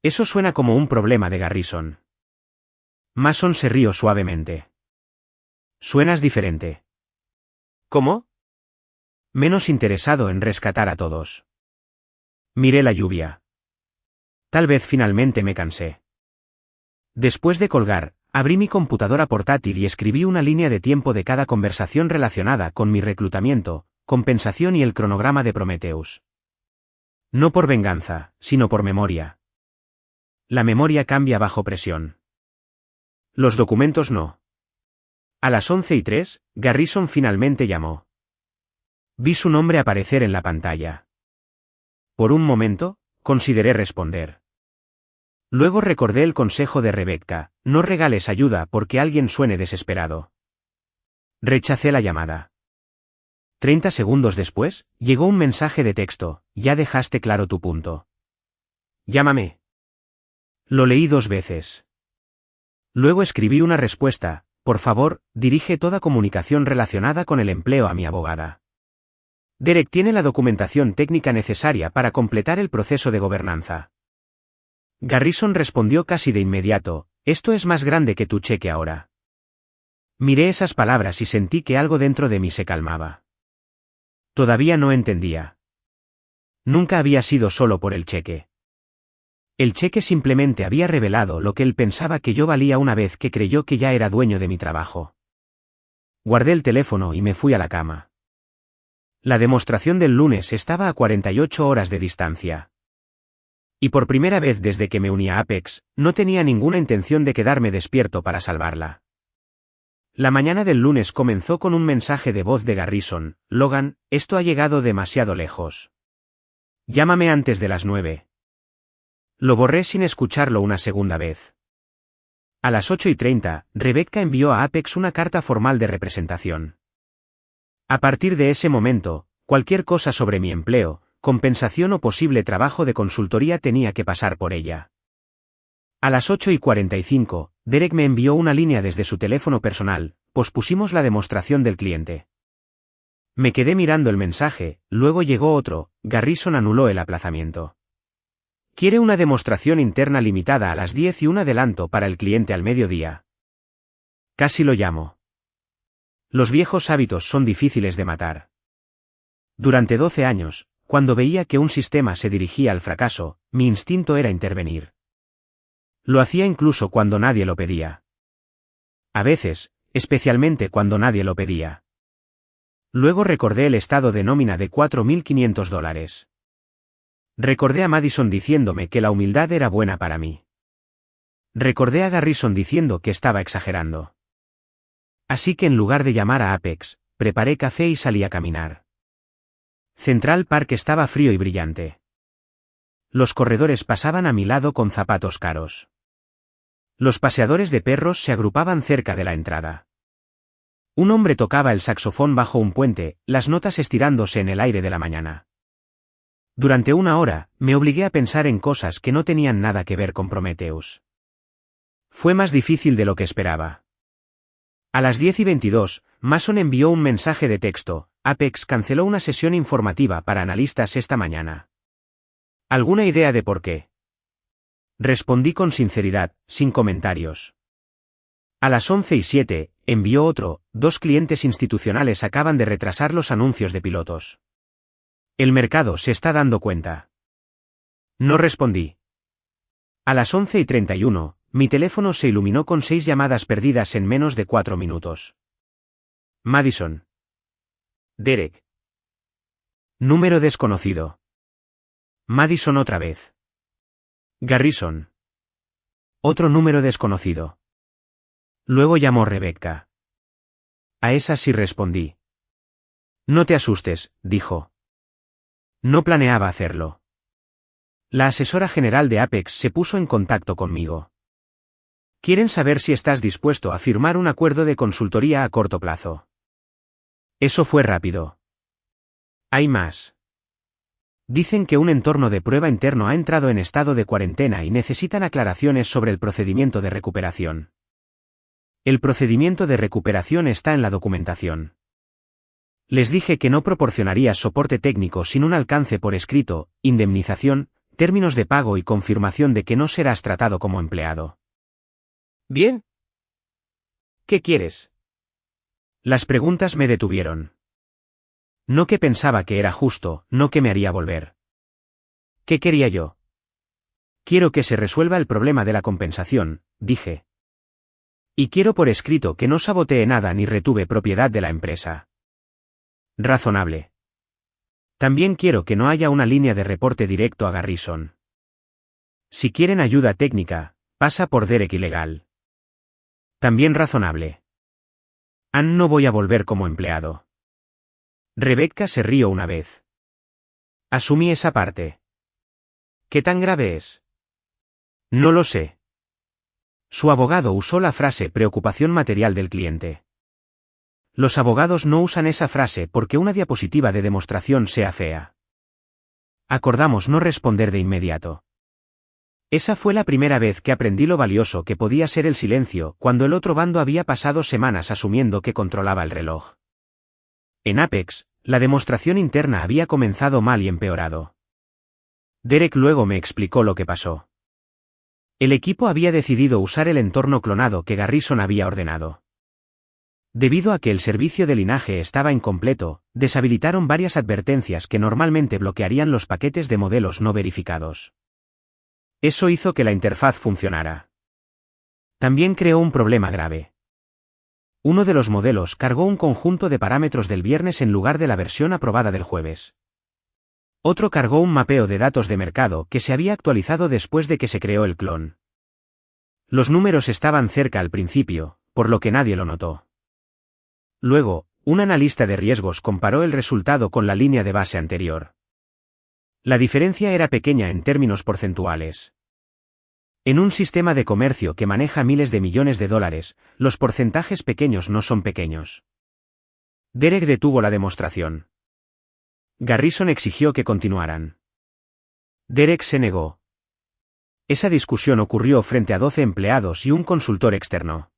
Eso suena como un problema de Garrison. Mason se rió suavemente. Suenas diferente. ¿Cómo? Menos interesado en rescatar a todos. Miré la lluvia. Tal vez finalmente me cansé. Después de colgar, abrí mi computadora portátil y escribí una línea de tiempo de cada conversación relacionada con mi reclutamiento, compensación y el cronograma de Prometheus. No por venganza, sino por memoria. La memoria cambia bajo presión. Los documentos no. A las 11:03, Garrison finalmente llamó. Vi su nombre aparecer en la pantalla. Por un momento, consideré responder. Luego recordé el consejo de Rebecca: no regales ayuda porque alguien suene desesperado. Rechacé la llamada. 30 segundos después, llegó un mensaje de texto: ya dejaste claro tu punto. Llámame. Lo leí 2 veces. Luego escribí una respuesta: por favor, dirige toda comunicación relacionada con el empleo a mi abogada. Derek tiene la documentación técnica necesaria para completar el proceso de gobernanza. Garrison respondió casi de inmediato: esto es más grande que tu cheque ahora. Miré esas palabras y sentí que algo dentro de mí se calmaba. Todavía no entendía. Nunca había sido solo por el cheque. El cheque simplemente había revelado lo que él pensaba que yo valía una vez que creyó que ya era dueño de mi trabajo. Guardé el teléfono y me fui a la cama. La demostración del lunes estaba a 48 horas de distancia. Y por primera vez desde que me uní a Apex, no tenía ninguna intención de quedarme despierto para salvarla. La mañana del lunes comenzó con un mensaje de voz de Garrison: Logan, esto ha llegado demasiado lejos. Llámame antes de las 9. Lo borré sin escucharlo una segunda vez. A las 8:30, Rebecca envió a Apex una carta formal de representación. A partir de ese momento, cualquier cosa sobre mi empleo, compensación o posible trabajo de consultoría tenía que pasar por ella. A las 8:45, Derek me envió una línea desde su teléfono personal: pospusimos la demostración del cliente. Me quedé mirando el mensaje, luego llegó otro: Garrison anuló el aplazamiento. Quiere una demostración interna limitada a las 10 y un adelanto para el cliente al mediodía. Casi lo llamo. Los viejos hábitos son difíciles de matar. Durante 12 años, cuando veía que un sistema se dirigía al fracaso, mi instinto era intervenir. Lo hacía incluso cuando nadie lo pedía. A veces, especialmente cuando nadie lo pedía. Luego recordé el estado de nómina de $4.500. Recordé a Madison diciéndome que la humildad era buena para mí. Recordé a Garrison diciendo que estaba exagerando. Así que en lugar de llamar a Apex, preparé café y salí a caminar. Central Park estaba frío y brillante. Los corredores pasaban a mi lado con zapatos caros. Los paseadores de perros se agrupaban cerca de la entrada. Un hombre tocaba el saxofón bajo un puente, las notas estirándose en el aire de la mañana. Durante una hora, me obligué a pensar en cosas que no tenían nada que ver con Prometheus. Fue más difícil de lo que esperaba. A las 10:22, Mason envió un mensaje de texto: Apex canceló una sesión informativa para analistas esta mañana. ¿Alguna idea de por qué? Respondí con sinceridad, sin comentarios. A las 11:07, envió otro: 2 clientes institucionales acaban de retrasar los anuncios de pilotos. El mercado se está dando cuenta. No respondí. A las 11:31, mi teléfono se iluminó con 6 llamadas perdidas en menos de 4 minutos. Madison. Derek. Número desconocido. Madison otra vez. Garrison. Otro número desconocido. Luego llamó Rebecca. A esa sí respondí. No te asustes, dijo. No planeaba hacerlo. La asesora general de Apex se puso en contacto conmigo. Quieren saber si estás dispuesto a firmar un acuerdo de consultoría a corto plazo. Eso fue rápido. Hay más. Dicen que un entorno de prueba interno ha entrado en estado de cuarentena y necesitan aclaraciones sobre el procedimiento de recuperación. El procedimiento de recuperación está en la documentación. Les dije que no proporcionaría soporte técnico sin un alcance por escrito, indemnización, términos de pago y confirmación de que no serás tratado como empleado. Bien. ¿Qué quieres? Las preguntas me detuvieron. No que pensaba que era justo, no que me haría volver. ¿Qué quería yo? Quiero que se resuelva el problema de la compensación, dije. Y quiero por escrito que no sabotee nada ni retuve propiedad de la empresa. Razonable. También quiero que no haya una línea de reporte directo a Garrison. Si quieren ayuda técnica, pasa por Derek Ilegal. También razonable. No voy a volver como empleado. Rebecca se rió una vez. Asumí esa parte. ¿Qué tan grave es? No lo sé. Su abogado usó la frase preocupación material del cliente. Los abogados no usan esa frase porque una diapositiva de demostración sea fea. Acordamos no responder de inmediato. Esa fue la primera vez que aprendí lo valioso que podía ser el silencio cuando el otro bando había pasado semanas asumiendo que controlaba el reloj. En Apex, la demostración interna había comenzado mal y empeorado. Derek luego me explicó lo que pasó. El equipo había decidido usar el entorno clonado que Garrison había ordenado. Debido a que el servicio de linaje estaba incompleto, deshabilitaron varias advertencias que normalmente bloquearían los paquetes de modelos no verificados. Eso hizo que la interfaz funcionara. También creó un problema grave. Uno de los modelos cargó un conjunto de parámetros del viernes en lugar de la versión aprobada del jueves. Otro cargó un mapeo de datos de mercado que se había actualizado después de que se creó el clon. Los números estaban cerca al principio, por lo que nadie lo notó. Luego, un analista de riesgos comparó el resultado con la línea de base anterior. La diferencia era pequeña en términos porcentuales. En un sistema de comercio que maneja miles de millones de dólares, los porcentajes pequeños no son pequeños. Derek detuvo la demostración. Garrison exigió que continuaran. Derek se negó. Esa discusión ocurrió frente a 12 empleados y un consultor externo.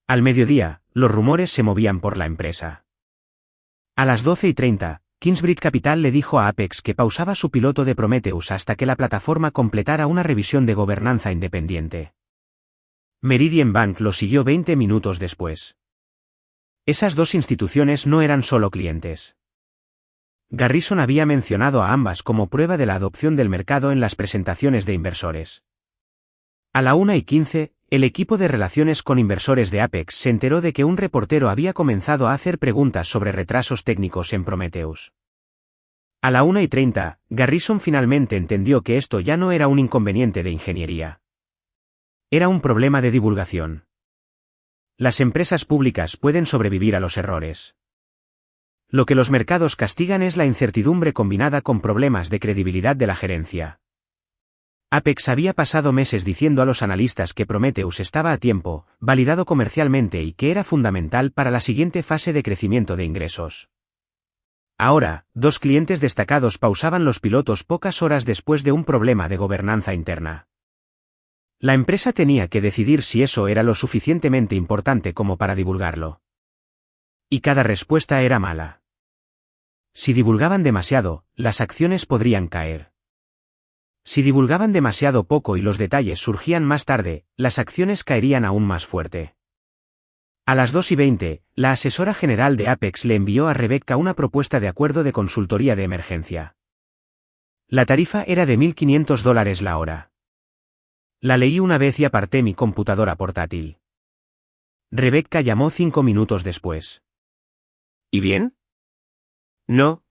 Al mediodía, los rumores se movían por la empresa. A las 12:30, Kingsbridge Capital le dijo a Apex que pausaba su piloto de Prometheus hasta que la plataforma completara una revisión de gobernanza independiente. Meridian Bank lo siguió 20 minutos después. Esas dos instituciones no eran solo clientes. Garrison había mencionado a ambas como prueba de la adopción del mercado en las presentaciones de inversores. A la 1:15, el equipo de relaciones con inversores de Apex se enteró de que un reportero había comenzado a hacer preguntas sobre retrasos técnicos en Prometheus. A la 1:30, Garrison finalmente entendió que esto ya no era un inconveniente de ingeniería. Era un problema de divulgación. Las empresas públicas pueden sobrevivir a los errores. Lo que los mercados castigan es la incertidumbre combinada con problemas de credibilidad de la gerencia. Apex había pasado meses diciendo a los analistas que Prometheus estaba a tiempo, validado comercialmente y que era fundamental para la siguiente fase de crecimiento de ingresos. Ahora, dos clientes destacados pausaban los pilotos pocas horas después de un problema de gobernanza interna. La empresa tenía que decidir si eso era lo suficientemente importante como para divulgarlo. Y cada respuesta era mala. Si divulgaban demasiado, las acciones podrían caer. Si divulgaban demasiado poco y los detalles surgían más tarde, las acciones caerían aún más fuerte. A las 2:20, la asesora general de Apex le envió a Rebecca una propuesta de acuerdo de consultoría de emergencia. La tarifa era de $1.500 la hora. La leí una vez y aparté mi computadora portátil. Rebecca llamó 5 minutos después.
¿Y bien?
No.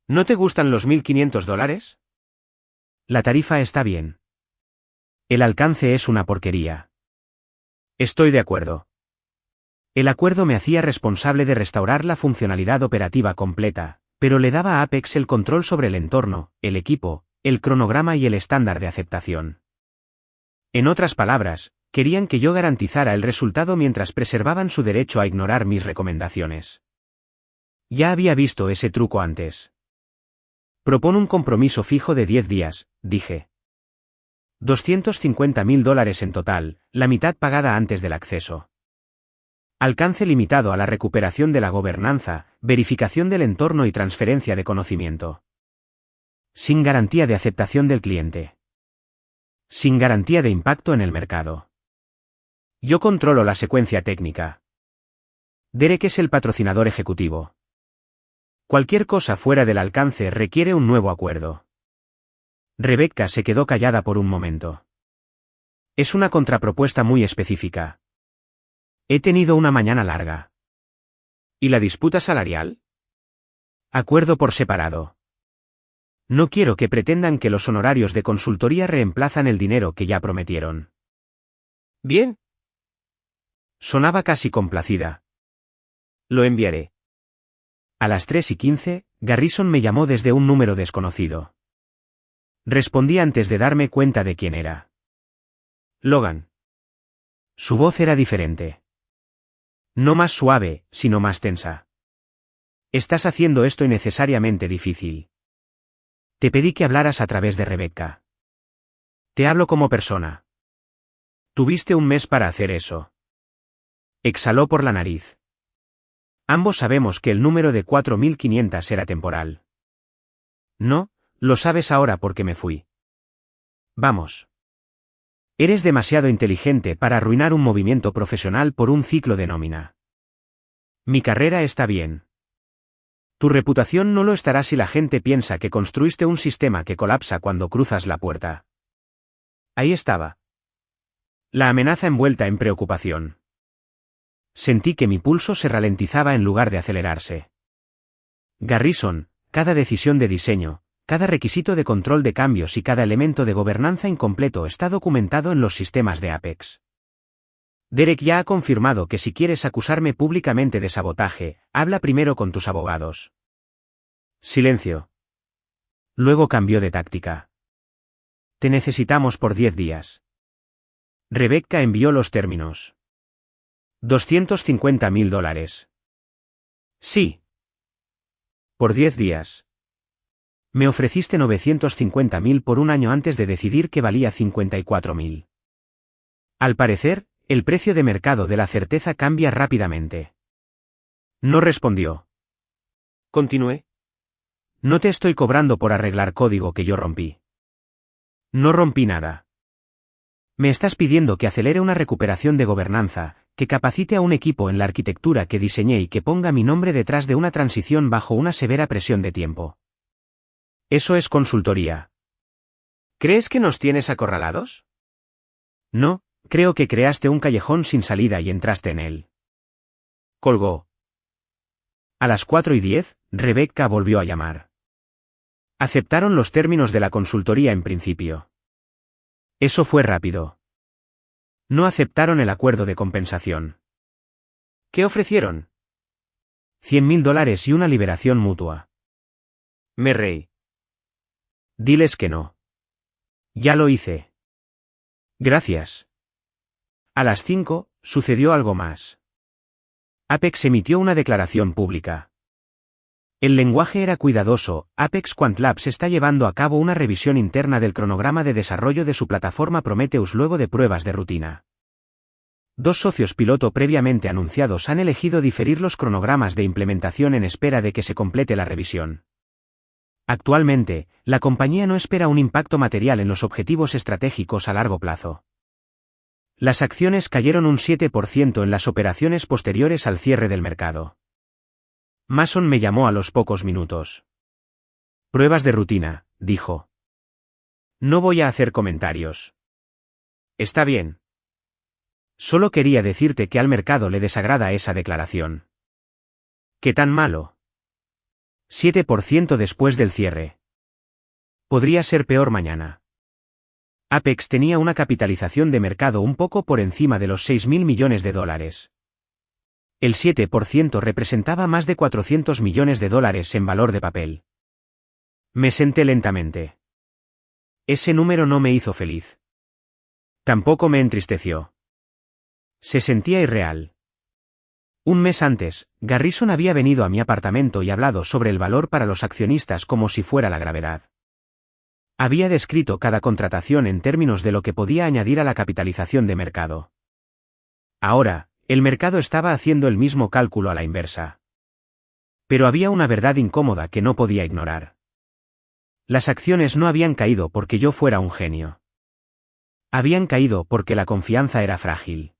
¿No te gustan los $1.500?
La tarifa está bien. El alcance es una porquería.
Estoy de acuerdo.
El acuerdo me hacía responsable de restaurar la funcionalidad operativa completa, pero le daba a Apex el control sobre el entorno, el equipo, el cronograma y el estándar de aceptación. En otras palabras, querían que yo garantizara el resultado mientras preservaban su derecho a ignorar mis recomendaciones. Ya había visto ese truco antes.
Propon un compromiso fijo de 10 días, dije.
$250.000 en total, la mitad pagada antes del acceso. Alcance limitado a la recuperación de la gobernanza, verificación del entorno y transferencia de conocimiento. Sin garantía de aceptación del cliente. Sin garantía de impacto en el mercado. Yo controlo la secuencia técnica. Derek es el patrocinador ejecutivo. Cualquier cosa fuera del alcance requiere un nuevo acuerdo. Rebecca se quedó callada por un momento. Es una contrapropuesta muy específica. He tenido una mañana larga.
¿Y la disputa salarial?
Acuerdo por separado. No quiero que pretendan que los honorarios de consultoría reemplazan el dinero que ya prometieron.
Bien.
Sonaba casi complacida.
Lo enviaré.
A las 3:15, Garrison me llamó desde un número desconocido. Respondí antes de darme cuenta de quién era.
Logan.
Su voz era diferente. No más suave, sino más tensa. Estás haciendo esto innecesariamente difícil. Te pedí que hablaras a través de Rebecca. Te hablo como persona. Tuviste un mes para hacer eso. Exhaló por la nariz. Ambos sabemos que el número de 4.500 era temporal. No, lo sabes ahora porque me fui. Vamos. Eres demasiado inteligente para arruinar un movimiento profesional por un ciclo de nómina. Mi carrera está bien. Tu reputación no lo estará si la gente piensa que construiste un sistema que colapsa cuando cruzas la puerta. Ahí estaba. La amenaza envuelta en preocupación. Sentí que mi pulso se ralentizaba en lugar de acelerarse. Garrison, cada decisión de diseño, cada requisito de control de cambios y cada elemento de gobernanza incompleto está documentado en los sistemas de Apex. Derek ya ha confirmado que si quieres acusarme públicamente de sabotaje, habla primero con tus abogados. Silencio. Luego cambió de táctica. Te necesitamos por 10 días. Rebecca envió los términos. $250.000. Sí. Por 10 días. Me ofreciste 950.000 por un año antes de decidir que valía 54.000. Al parecer, el precio de mercado de la certeza cambia rápidamente. No respondió.
Continué.
No te estoy cobrando por arreglar código que yo rompí. No rompí nada. Me estás pidiendo que acelere una recuperación de gobernanza, que capacite a un equipo en la arquitectura que diseñé y que ponga mi nombre detrás de una transición bajo una severa presión de tiempo. Eso es consultoría.
¿Crees que nos tienes acorralados?
No, creo que creaste un callejón sin salida y entraste en él. Colgó. A las 4:10, Rebecca volvió a llamar. Aceptaron los términos de la consultoría en principio. Eso fue rápido. No aceptaron el acuerdo de compensación.
¿Qué ofrecieron?
$100.000 y una liberación mutua.
Me reí.
Diles que no. Ya lo hice. Gracias. A las 5, sucedió algo más. Apex emitió una declaración pública. El lenguaje era cuidadoso. Apex Quant Labs está llevando a cabo una revisión interna del cronograma de desarrollo de su plataforma Prometheus luego de pruebas de rutina. 2 socios piloto previamente anunciados han elegido diferir los cronogramas de implementación en espera de que se complete la revisión. Actualmente, la compañía no espera un impacto material en los objetivos estratégicos a largo plazo. Las acciones cayeron un 7% en las operaciones posteriores al cierre del mercado. Mason me llamó a los pocos minutos. Pruebas de rutina, dijo. No voy a hacer comentarios. Está bien. Solo quería decirte que al mercado le desagrada esa declaración. ¿Qué tan malo? 7% después del cierre. Podría ser peor mañana. Apex tenía una capitalización de mercado un poco por encima de los $6.000 millones. El 7% representaba más de $400 millones en valor de papel. Me senté lentamente. Ese número no me hizo feliz. Tampoco me entristeció. Se sentía irreal. Un mes antes, Garrison había venido a mi apartamento y hablado sobre el valor para los accionistas como si fuera la gravedad. Había descrito cada contratación en términos de lo que podía añadir a la capitalización de mercado. Ahora, el mercado estaba haciendo el mismo cálculo a la inversa. Pero había una verdad incómoda que no podía ignorar. Las acciones no habían caído porque yo fuera un genio. Habían caído porque la confianza era frágil.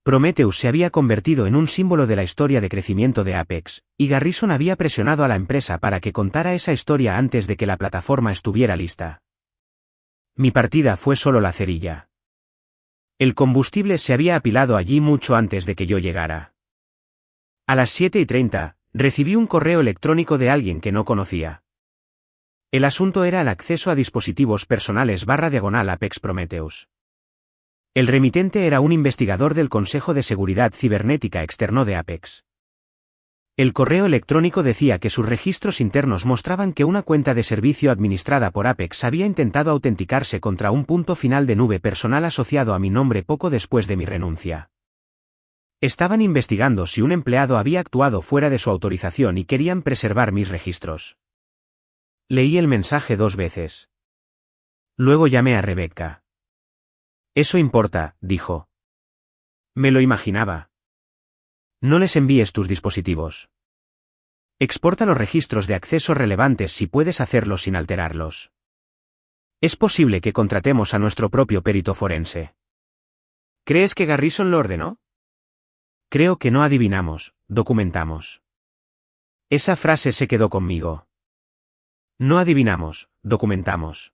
Prometheus se había convertido en un símbolo de la historia de crecimiento de Apex, y Garrison había presionado a la empresa para que contara esa historia antes de que la plataforma estuviera lista. Mi partida fue solo la cerilla. El combustible se había apilado allí mucho antes de que yo llegara. A las 7:30, recibí un correo electrónico de alguien que no conocía. El asunto era el acceso a dispositivos personales /Apex Prometheus. El remitente era un investigador del Consejo de Seguridad Cibernética Externo de Apex. El correo electrónico decía que sus registros internos mostraban que una cuenta de servicio administrada por Apex había intentado autenticarse contra un punto final de nube personal asociado a mi nombre poco después de mi renuncia. Estaban investigando si un empleado había actuado fuera de su autorización y querían preservar mis registros. Leí el mensaje 2 veces. Luego llamé a Rebecca. Eso importa, dijo. Me lo imaginaba. No les envíes tus dispositivos. Exporta los registros de acceso relevantes si puedes hacerlo sin alterarlos. Es posible que contratemos a nuestro propio perito forense. ¿Crees que Garrison lo ordenó? Creo que no adivinamos, documentamos. Esa frase se quedó conmigo. No adivinamos, documentamos.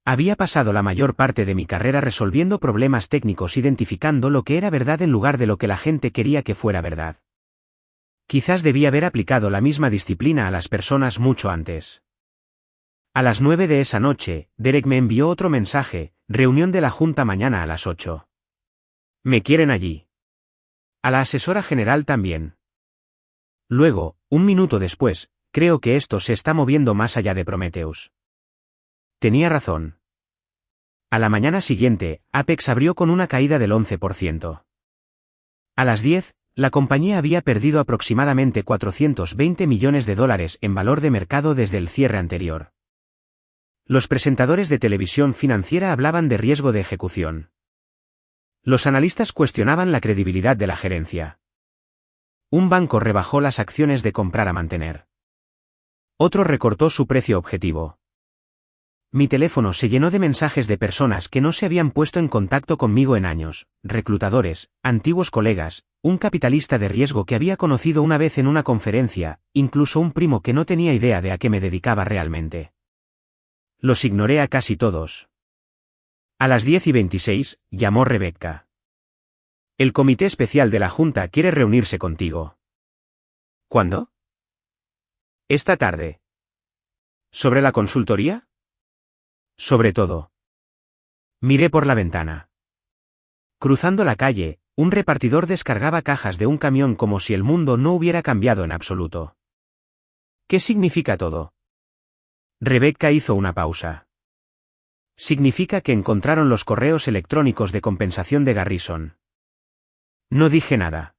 Había pasado la mayor parte de mi carrera resolviendo problemas técnicos identificando lo que era verdad en lugar de lo que la gente quería que fuera verdad. Quizás debía haber aplicado la misma disciplina a las personas mucho antes. A las 9 de esa noche, Derek me envió otro mensaje: reunión de la junta mañana a las 8. Me quieren allí. A la asesora general también. Luego, un minuto después, creo que esto se está moviendo más allá de Prometheus. Tenía razón. A la mañana siguiente, Apex abrió con una caída del 11%. A las 10, la compañía había perdido aproximadamente $420 millones en valor de mercado desde el cierre anterior. Los presentadores de televisión financiera hablaban de riesgo de ejecución. Los analistas cuestionaban la credibilidad de la gerencia. Un banco rebajó las acciones de comprar a mantener. Otro recortó su precio objetivo. Mi teléfono se llenó de mensajes de personas que no se habían puesto en contacto conmigo en años, reclutadores, antiguos colegas, un capitalista de riesgo que había conocido una vez en una conferencia, incluso un primo que no tenía idea de a qué me dedicaba realmente. Los ignoré a casi todos. A las 10:26, llamó Rebecca. El comité especial de la Junta quiere reunirse contigo. ¿Cuándo? Esta tarde. ¿Sobre la consultoría? Sobre todo. Miré por la ventana. Cruzando la calle, un repartidor descargaba cajas de un camión como si el mundo no hubiera cambiado en absoluto. ¿Qué significa todo? Rebecca hizo una pausa. Significa que encontraron los correos electrónicos de compensación de Garrison. No dije nada.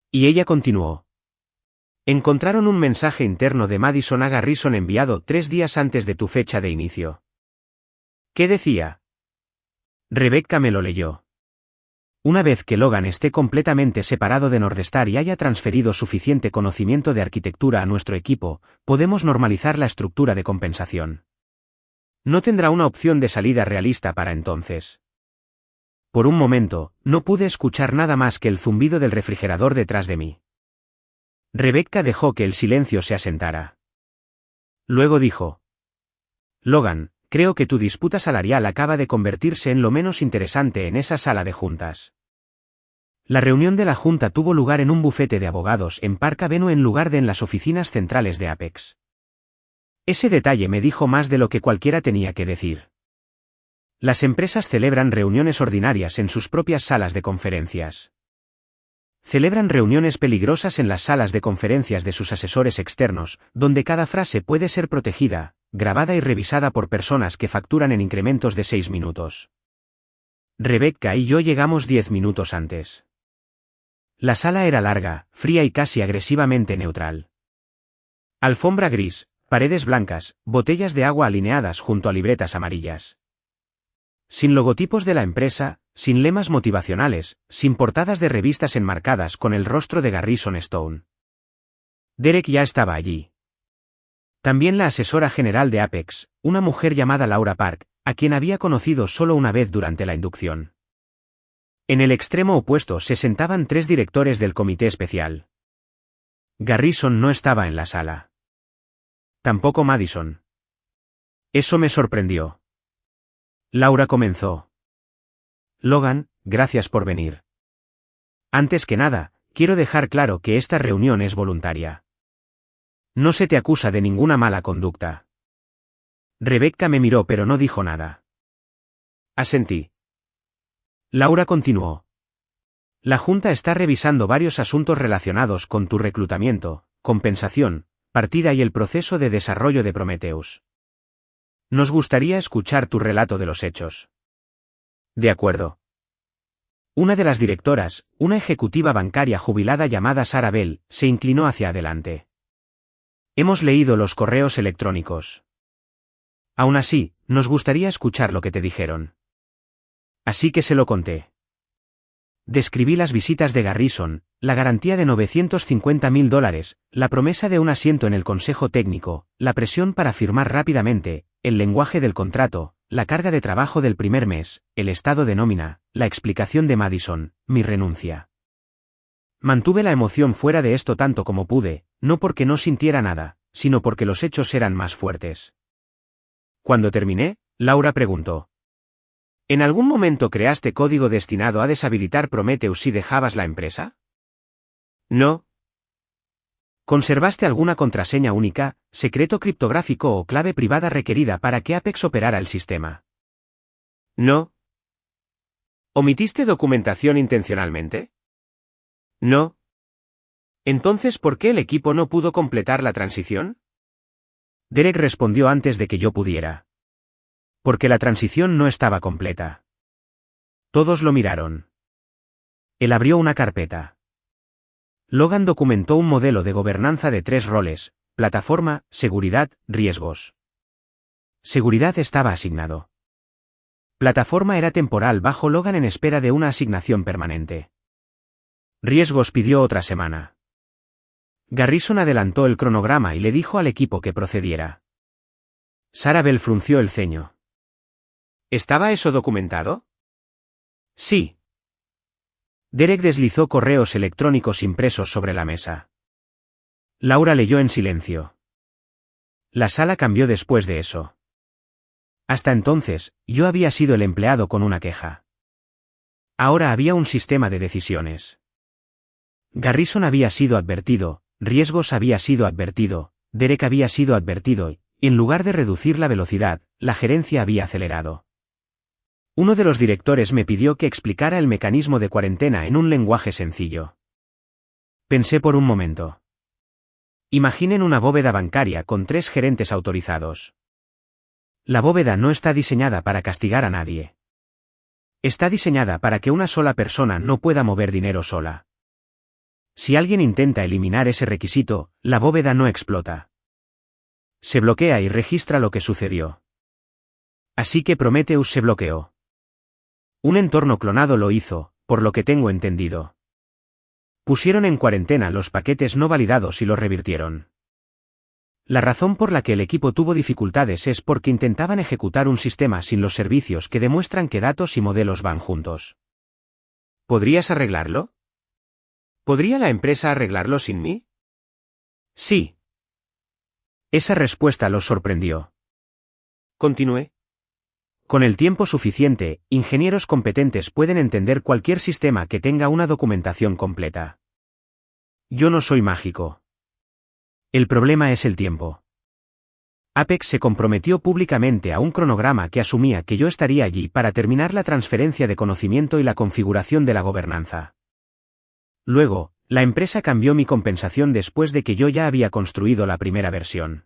Y ella continuó. Encontraron un mensaje interno de Madison a Garrison enviado 3 días antes de tu fecha de inicio. ¿Qué decía? Rebecca me lo leyó. Una vez que Logan esté completamente separado de Northstar y haya transferido suficiente conocimiento de arquitectura a nuestro equipo, podemos normalizar la estructura de compensación. No tendrá una opción de salida realista para entonces. Por un momento, no pude escuchar nada más que el zumbido del refrigerador detrás de mí. Rebecca dejó que el silencio se asentara. Luego dijo: Logan, creo que tu disputa salarial acaba de convertirse en lo menos interesante en esa sala de juntas. La reunión de la junta tuvo lugar en un bufete de abogados en Park Avenue en lugar de en las oficinas centrales de Apex. Ese detalle me dijo más de lo que cualquiera tenía que decir. Las empresas celebran reuniones ordinarias en sus propias salas de conferencias. Celebran reuniones peligrosas en las salas de conferencias de sus asesores externos, donde cada frase puede ser protegida, grabada y revisada por personas que facturan en incrementos de 6 minutos. Rebecca y yo llegamos 10 minutos antes. La sala era larga, fría y casi agresivamente neutral. Alfombra gris, paredes blancas, botellas de agua alineadas junto a libretas amarillas. Sin logotipos de la empresa, sin lemas motivacionales, sin portadas de revistas enmarcadas con el rostro de Garrison Stone. Derek ya estaba allí. También la asesora general de Apex, una mujer llamada Laura Park, a quien había conocido solo una vez durante la inducción. En el extremo opuesto se sentaban 3 directores del comité especial. Garrison no estaba en la sala. Tampoco Madison. Eso me sorprendió. Laura comenzó. Logan, gracias por venir. Antes que nada, quiero dejar claro que esta reunión es voluntaria. No se te acusa de ninguna mala conducta. Rebecca me miró pero no dijo nada. Asentí. Laura continuó. La Junta está revisando varios asuntos relacionados con tu reclutamiento, compensación, partida y el proceso de desarrollo de Prometheus. Nos gustaría escuchar tu relato de los hechos. De acuerdo. Una de las directoras, una ejecutiva bancaria jubilada llamada Sarah Bell, se inclinó hacia adelante. Hemos leído los correos electrónicos. Aún así, nos gustaría escuchar lo que te dijeron. Así que se lo conté. Describí las visitas de Garrison, la garantía de $950.000, la promesa de un asiento en el consejo técnico, la presión para firmar rápidamente, el lenguaje del contrato, la carga de trabajo del primer mes, el estado de nómina, la explicación de Madison, mi renuncia. Mantuve la emoción fuera de esto tanto como pude, no porque no sintiera nada, sino porque los hechos eran más fuertes. Cuando terminé, Laura preguntó: ¿En algún momento creaste código destinado a deshabilitar Prometheus si dejabas la empresa? No. ¿Conservaste alguna contraseña única, secreto criptográfico o clave privada requerida para que Apex operara el sistema? No. ¿Omitiste documentación intencionalmente? No. Entonces, ¿por qué el equipo no pudo completar la transición? Derek respondió antes de que yo pudiera. Porque la transición no estaba completa. Todos lo miraron. Él abrió una carpeta. Logan documentó un modelo de gobernanza de 3 roles: plataforma, seguridad, riesgos. Seguridad estaba asignado. Plataforma era temporal bajo Logan en espera de una asignación permanente. Riesgos pidió otra semana. Garrison adelantó el cronograma y le dijo al equipo que procediera. Sarah Bell frunció el ceño. ¿Estaba eso documentado? Sí. Derek deslizó correos electrónicos impresos sobre la mesa. Laura leyó en silencio. La sala cambió después de eso. Hasta entonces, yo había sido el empleado con una queja. Ahora había un sistema de decisiones. Garrison había sido advertido, Riesgos había sido advertido, Derek había sido advertido y, en lugar de reducir la velocidad, la gerencia había acelerado. Uno de los directores me pidió que explicara el mecanismo de cuarentena en un lenguaje sencillo. Pensé por un momento. Imaginen una bóveda bancaria con 3 gerentes autorizados. La bóveda no está diseñada para castigar a nadie. Está diseñada para que una sola persona no pueda mover dinero sola. Si alguien intenta eliminar ese requisito, la bóveda no explota. Se bloquea y registra lo que sucedió. Así que Prometheus se bloqueó. Un entorno clonado lo hizo, por lo que tengo entendido. Pusieron en cuarentena los paquetes no validados y los revirtieron. La razón por la que el equipo tuvo dificultades es porque intentaban ejecutar un sistema sin los servicios que demuestran que datos y modelos van juntos.
¿Podrías arreglarlo? ¿Podría la empresa arreglarlo sin mí?
Sí. Esa respuesta los sorprendió.
Continué.
Con el tiempo suficiente, ingenieros competentes pueden entender cualquier sistema que tenga una documentación completa. Yo no soy mágico. El problema es el tiempo. Apex se comprometió públicamente a un cronograma que asumía que yo estaría allí para terminar la transferencia de conocimiento y la configuración de la gobernanza. Luego, la empresa cambió mi compensación después de que yo ya había construido la primera versión.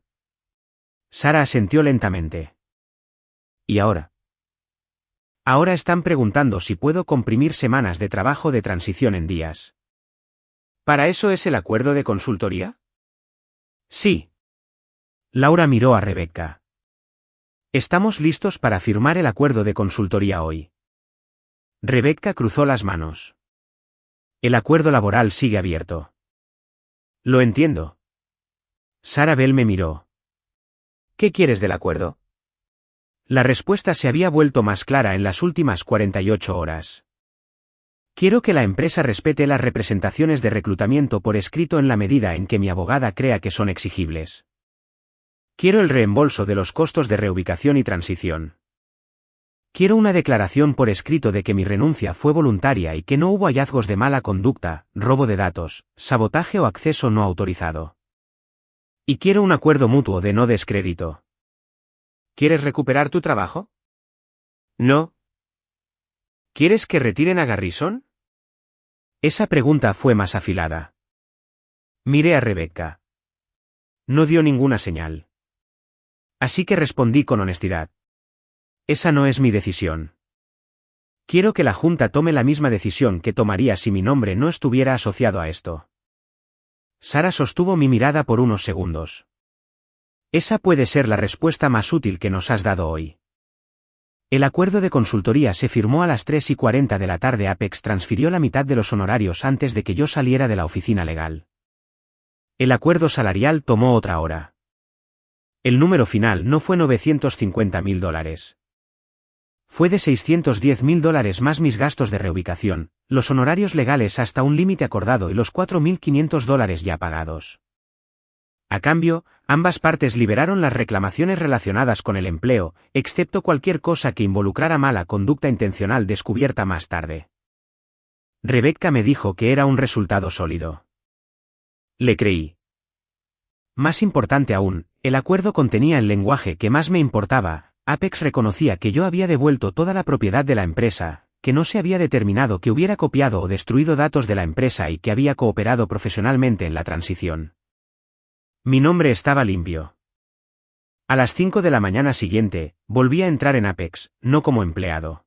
Sara asintió lentamente. ¿Y ahora? Ahora están preguntando si puedo comprimir semanas de trabajo de transición en días.
¿Para eso es el acuerdo de consultoría?
Sí. Laura miró a Rebecca. Estamos listos para firmar el acuerdo de consultoría hoy. Rebecca cruzó las manos. El acuerdo laboral sigue abierto.
Lo entiendo.
Sara Bell me miró.
¿Qué quieres del acuerdo?
La respuesta se había vuelto más clara en las últimas 48 horas. Quiero que la empresa respete las representaciones de reclutamiento por escrito en la medida en que mi abogada crea que son exigibles. Quiero el reembolso de los costos de reubicación y transición. Quiero una declaración por escrito de que mi renuncia fue voluntaria y que no hubo hallazgos de mala conducta, robo de datos, sabotaje o acceso no autorizado. Y quiero un acuerdo mutuo de no descrédito.
¿Quieres recuperar tu trabajo? No. ¿Quieres que retiren a Garrison?
Esa pregunta fue más afilada. Miré a Rebecca. No dio ninguna señal. Así que respondí con honestidad. Esa no es mi decisión. Quiero que la Junta tome la misma decisión que tomaría si mi nombre no estuviera asociado a esto. Sara sostuvo mi mirada por unos segundos. Esa puede ser la respuesta más útil que nos has dado hoy. El acuerdo de consultoría se firmó a las 3:40 de la tarde. Apex transfirió la mitad de los honorarios antes de que yo saliera de la oficina legal. El acuerdo salarial tomó otra hora. El número final no fue $950.000. Fue de $610.000 más mis gastos de reubicación, los honorarios legales hasta un límite acordado y los $4.500 ya pagados. A cambio, ambas partes liberaron las reclamaciones relacionadas con el empleo, excepto cualquier cosa que involucrara mala conducta intencional descubierta más tarde. Rebecca me dijo que era un resultado sólido. Le creí. Más importante aún, el acuerdo contenía el lenguaje que más me importaba. Apex reconocía que yo había devuelto toda la propiedad de la empresa, que no se había determinado que hubiera copiado o destruido datos de la empresa y que había cooperado profesionalmente en la transición. Mi nombre estaba limpio. A las 5 de la mañana siguiente, volví a entrar en Apex, no como empleado.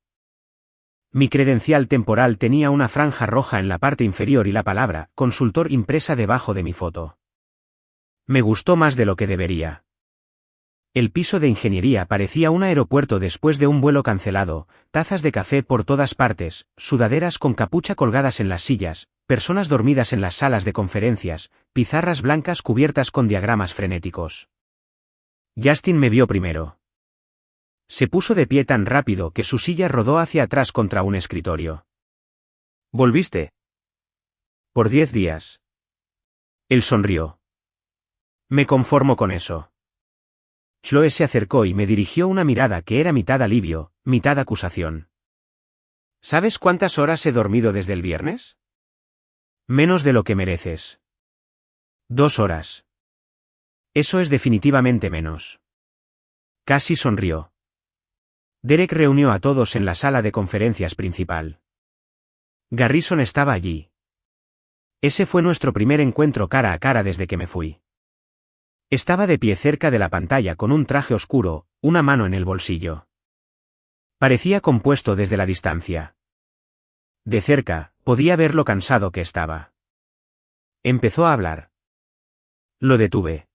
Mi credencial temporal tenía una franja roja en la parte inferior y la palabra consultor impresa debajo de mi foto. Me gustó más de lo que debería. El piso de ingeniería parecía un aeropuerto después de un vuelo cancelado, tazas de café por todas partes, sudaderas con capucha colgadas en las sillas, personas dormidas en las salas de conferencias, pizarras blancas cubiertas con diagramas frenéticos. Justin me vio primero. Se puso de pie tan rápido que su silla rodó hacia atrás contra un escritorio.
¿Volviste?
Por 10 días. Él sonrió. Me conformo con eso. Chloe se acercó y me dirigió una mirada que era mitad alivio, mitad acusación.
¿Sabes cuántas horas he dormido desde el viernes?
Menos de lo que mereces. 2 horas. Eso es definitivamente menos. Casi sonrió. Derek reunió a todos en la sala de conferencias principal. Garrison estaba allí. Ese fue nuestro primer encuentro cara a cara desde que me fui. Estaba de pie cerca de la pantalla con un traje oscuro, una mano en el bolsillo. Parecía compuesto desde la distancia. De cerca, podía ver lo cansado que estaba. Empezó a hablar. Lo detuve.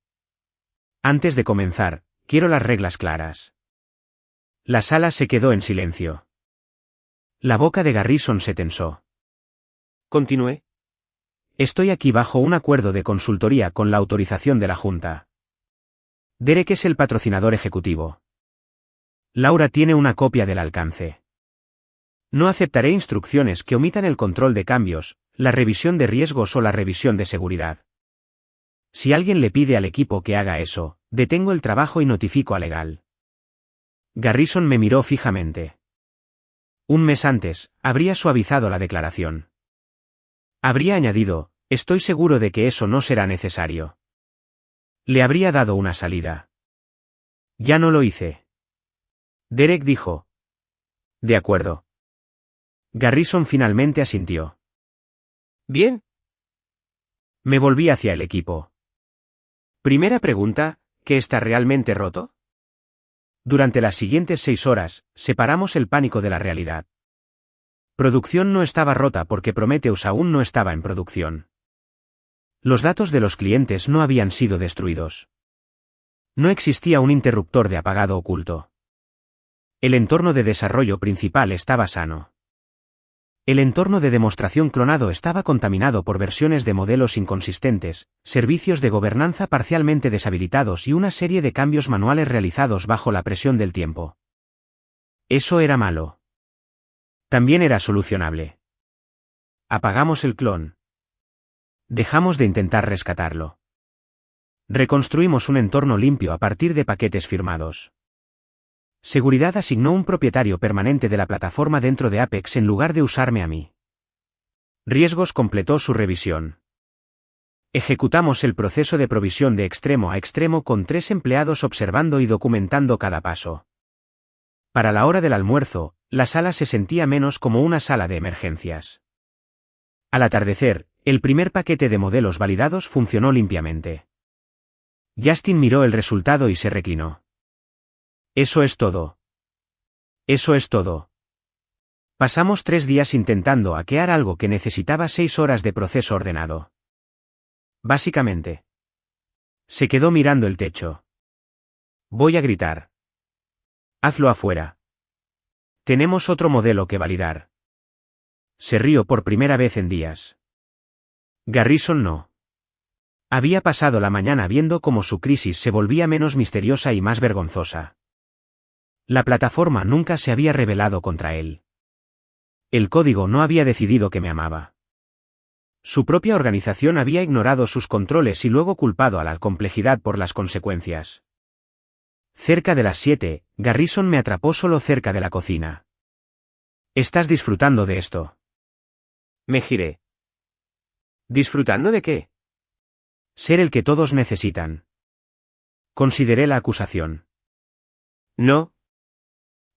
Antes de comenzar, quiero las reglas claras. La sala se quedó en silencio. La boca de Garrison se tensó.
Continué.
Estoy aquí bajo un acuerdo de consultoría con la autorización de la Junta. Derek es el patrocinador ejecutivo. Laura tiene una copia del alcance. No aceptaré instrucciones que omitan el control de cambios, la revisión de riesgos o la revisión de seguridad. Si alguien le pide al equipo que haga eso, detengo el trabajo y notifico a legal. Garrison me miró fijamente. Un mes antes, habría suavizado la declaración. Habría añadido, estoy seguro de que eso no será necesario. Le habría dado una salida. Ya no lo hice. Derek dijo. De acuerdo. Garrison finalmente asintió.
Bien.
Me volví hacia el equipo.
Primera pregunta, ¿qué está realmente roto?
Durante las siguientes 6 horas, separamos el pánico de la realidad. Producción no estaba rota porque Prometheus aún no estaba en producción. Los datos de los clientes no habían sido destruidos. No existía un interruptor de apagado oculto. El entorno de desarrollo principal estaba sano. El entorno de demostración clonado estaba contaminado por versiones de modelos inconsistentes, servicios de gobernanza parcialmente deshabilitados y una serie de cambios manuales realizados bajo la presión del tiempo. Eso era malo. También era solucionable. Apagamos el clon. Dejamos de intentar rescatarlo. Reconstruimos un entorno limpio a partir de paquetes firmados. Seguridad asignó un propietario permanente de la plataforma dentro de Apex en lugar de usarme a mí. Riesgos completó su revisión. Ejecutamos el proceso de provisión de extremo a extremo con 3 empleados observando y documentando cada paso. Para la hora del almuerzo, la sala se sentía menos como una sala de emergencias. Al atardecer, el primer paquete de modelos validados funcionó limpiamente. Justin miró el resultado y se reclinó. Eso es todo. Eso es todo. Pasamos 3 días intentando hackear algo que necesitaba 6 horas de proceso ordenado. Básicamente. Se quedó mirando el techo. Voy a gritar. Hazlo afuera. Tenemos otro modelo que validar. Se rió por primera vez en días. Garrison no. Había pasado la mañana viendo cómo su crisis se volvía menos misteriosa y más vergonzosa. La plataforma nunca se había rebelado contra él. El código no había decidido que me amaba. Su propia organización había ignorado sus controles y luego culpado a la complejidad por las consecuencias. Cerca de las 7, Garrison me atrapó solo cerca de la cocina. ¿Estás disfrutando de esto?
Me giré. ¿Disfrutando de qué?
Ser el que todos necesitan. Consideré la acusación.
No.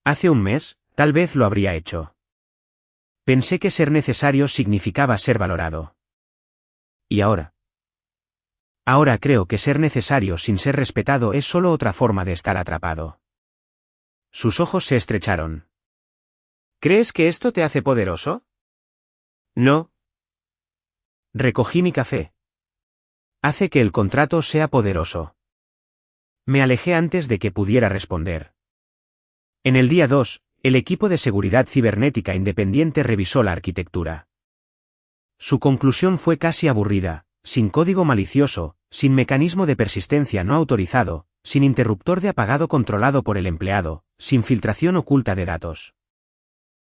Hace un mes, tal vez lo habría hecho. Pensé que ser necesario significaba ser valorado. ¿Y ahora? Ahora creo que ser necesario sin ser respetado es solo otra forma de estar atrapado. Sus ojos se estrecharon.
¿Crees que esto te hace poderoso?
No. Recogí mi café. Hace que el contrato sea poderoso. Me alejé antes de que pudiera responder. En el día 2, el equipo de seguridad cibernética independiente revisó la arquitectura. Su conclusión fue casi aburrida, sin código malicioso, sin mecanismo de persistencia no autorizado, sin interruptor de apagado controlado por el empleado, sin filtración oculta de datos.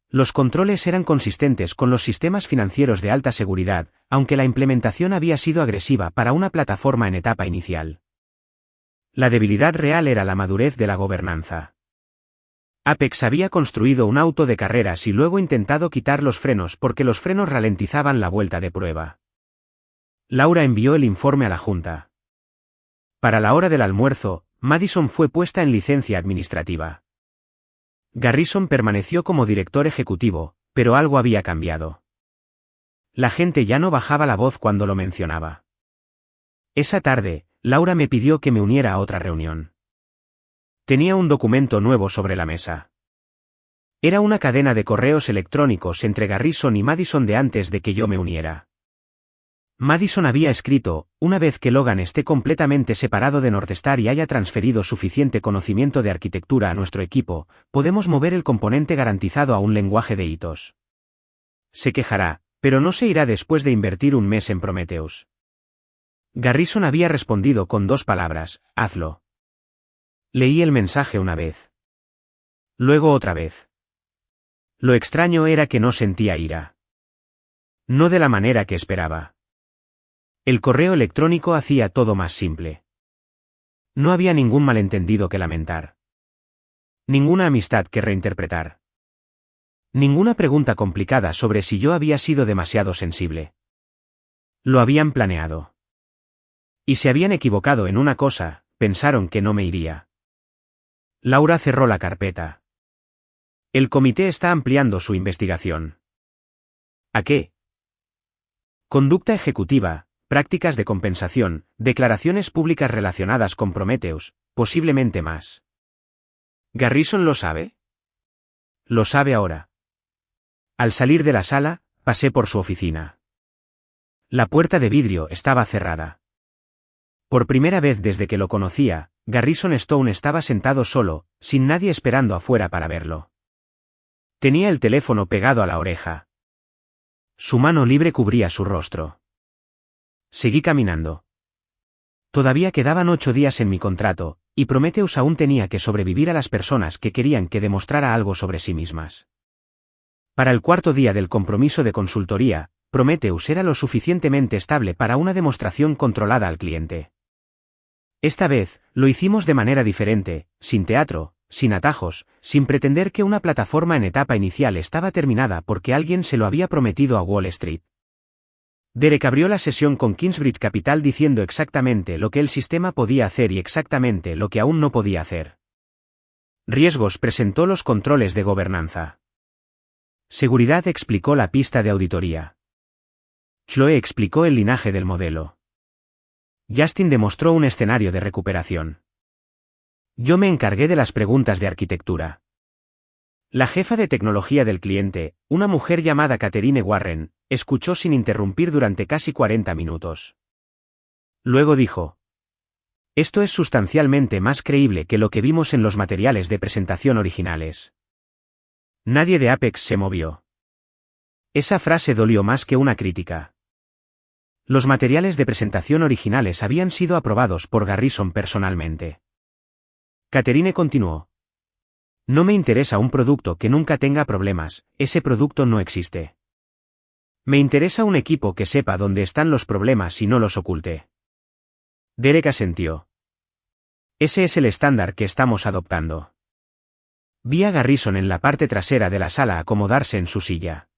Los controles eran consistentes con los sistemas financieros de alta seguridad, aunque la implementación había sido agresiva para una plataforma en etapa inicial. La debilidad real era la madurez de la gobernanza. Apex había construido un auto de carreras y luego intentado quitar los frenos porque los frenos ralentizaban la vuelta de prueba. Laura envió el informe a la Junta. Para la hora del almuerzo, Madison fue puesta en licencia administrativa. Garrison permaneció como director ejecutivo, pero algo había cambiado. La gente ya no bajaba la voz cuando lo mencionaba. Esa tarde, Laura me pidió que me uniera a otra reunión. Tenía un documento nuevo sobre la mesa. Era una cadena de correos electrónicos entre Garrison y Madison de antes de que yo me uniera. Madison había escrito: una vez que Logan esté completamente separado de Northstar y haya transferido suficiente conocimiento de arquitectura a nuestro equipo, podemos mover el componente garantizado a un lenguaje de hitos. Se quejará, pero no se irá después de invertir un mes en Prometheus. Garrison había respondido con 2 palabras: hazlo. Leí el mensaje una vez. Luego otra vez. Lo extraño era que no sentía ira. No de la manera que esperaba. El correo electrónico hacía todo más simple. No había ningún malentendido que lamentar. Ninguna amistad que reinterpretar. Ninguna pregunta complicada sobre si yo había sido demasiado sensible. Lo habían planeado. Y se habían equivocado en una cosa: pensaron que no me iría. Laura cerró la carpeta. El comité está ampliando su investigación. ¿A qué? Conducta ejecutiva, prácticas de compensación, declaraciones públicas relacionadas con Prometheus, posiblemente más. ¿Garrison lo sabe? Lo sabe ahora. Al salir de la sala, pasé por su oficina. La puerta de vidrio estaba cerrada. Por primera vez desde que lo conocía, Garrison Stone estaba sentado solo, sin nadie esperando afuera para verlo. Tenía el teléfono pegado a la oreja. Su mano libre cubría su rostro. Seguí caminando. Todavía quedaban 8 días en mi contrato, y Prometheus aún tenía que sobrevivir a las personas que querían que demostrara algo sobre sí mismas. Para el 4.º día del compromiso de consultoría, Prometheus era lo suficientemente estable para una demostración controlada al cliente. Esta vez, lo hicimos de manera diferente, sin teatro, sin atajos, sin pretender que una plataforma en etapa inicial estaba terminada porque alguien se lo había prometido a Wall Street. Derek abrió la sesión con Kingsbridge Capital diciendo exactamente lo que el sistema podía hacer y exactamente lo que aún no podía hacer. Riesgos presentó los controles de gobernanza. Seguridad explicó la pista de auditoría. Chloe explicó el linaje del modelo. Justin demostró un escenario de recuperación. Yo me encargué de las preguntas de arquitectura. La jefa de tecnología del cliente, una mujer llamada Catherine Warren, escuchó sin interrumpir durante casi 40 minutos. Luego dijo: esto es sustancialmente más creíble que lo que vimos en los materiales de presentación originales. Nadie de Apex se movió. Esa frase dolió más que una crítica. Los materiales de presentación originales habían sido aprobados por Garrison personalmente. Catherine continuó: no me interesa un producto que nunca tenga problemas, ese producto no existe. Me interesa un equipo que sepa dónde están los problemas y no los oculte. Derek asintió. Ese es el estándar que estamos adoptando. Vi a Garrison en la parte trasera de la sala acomodarse en su silla.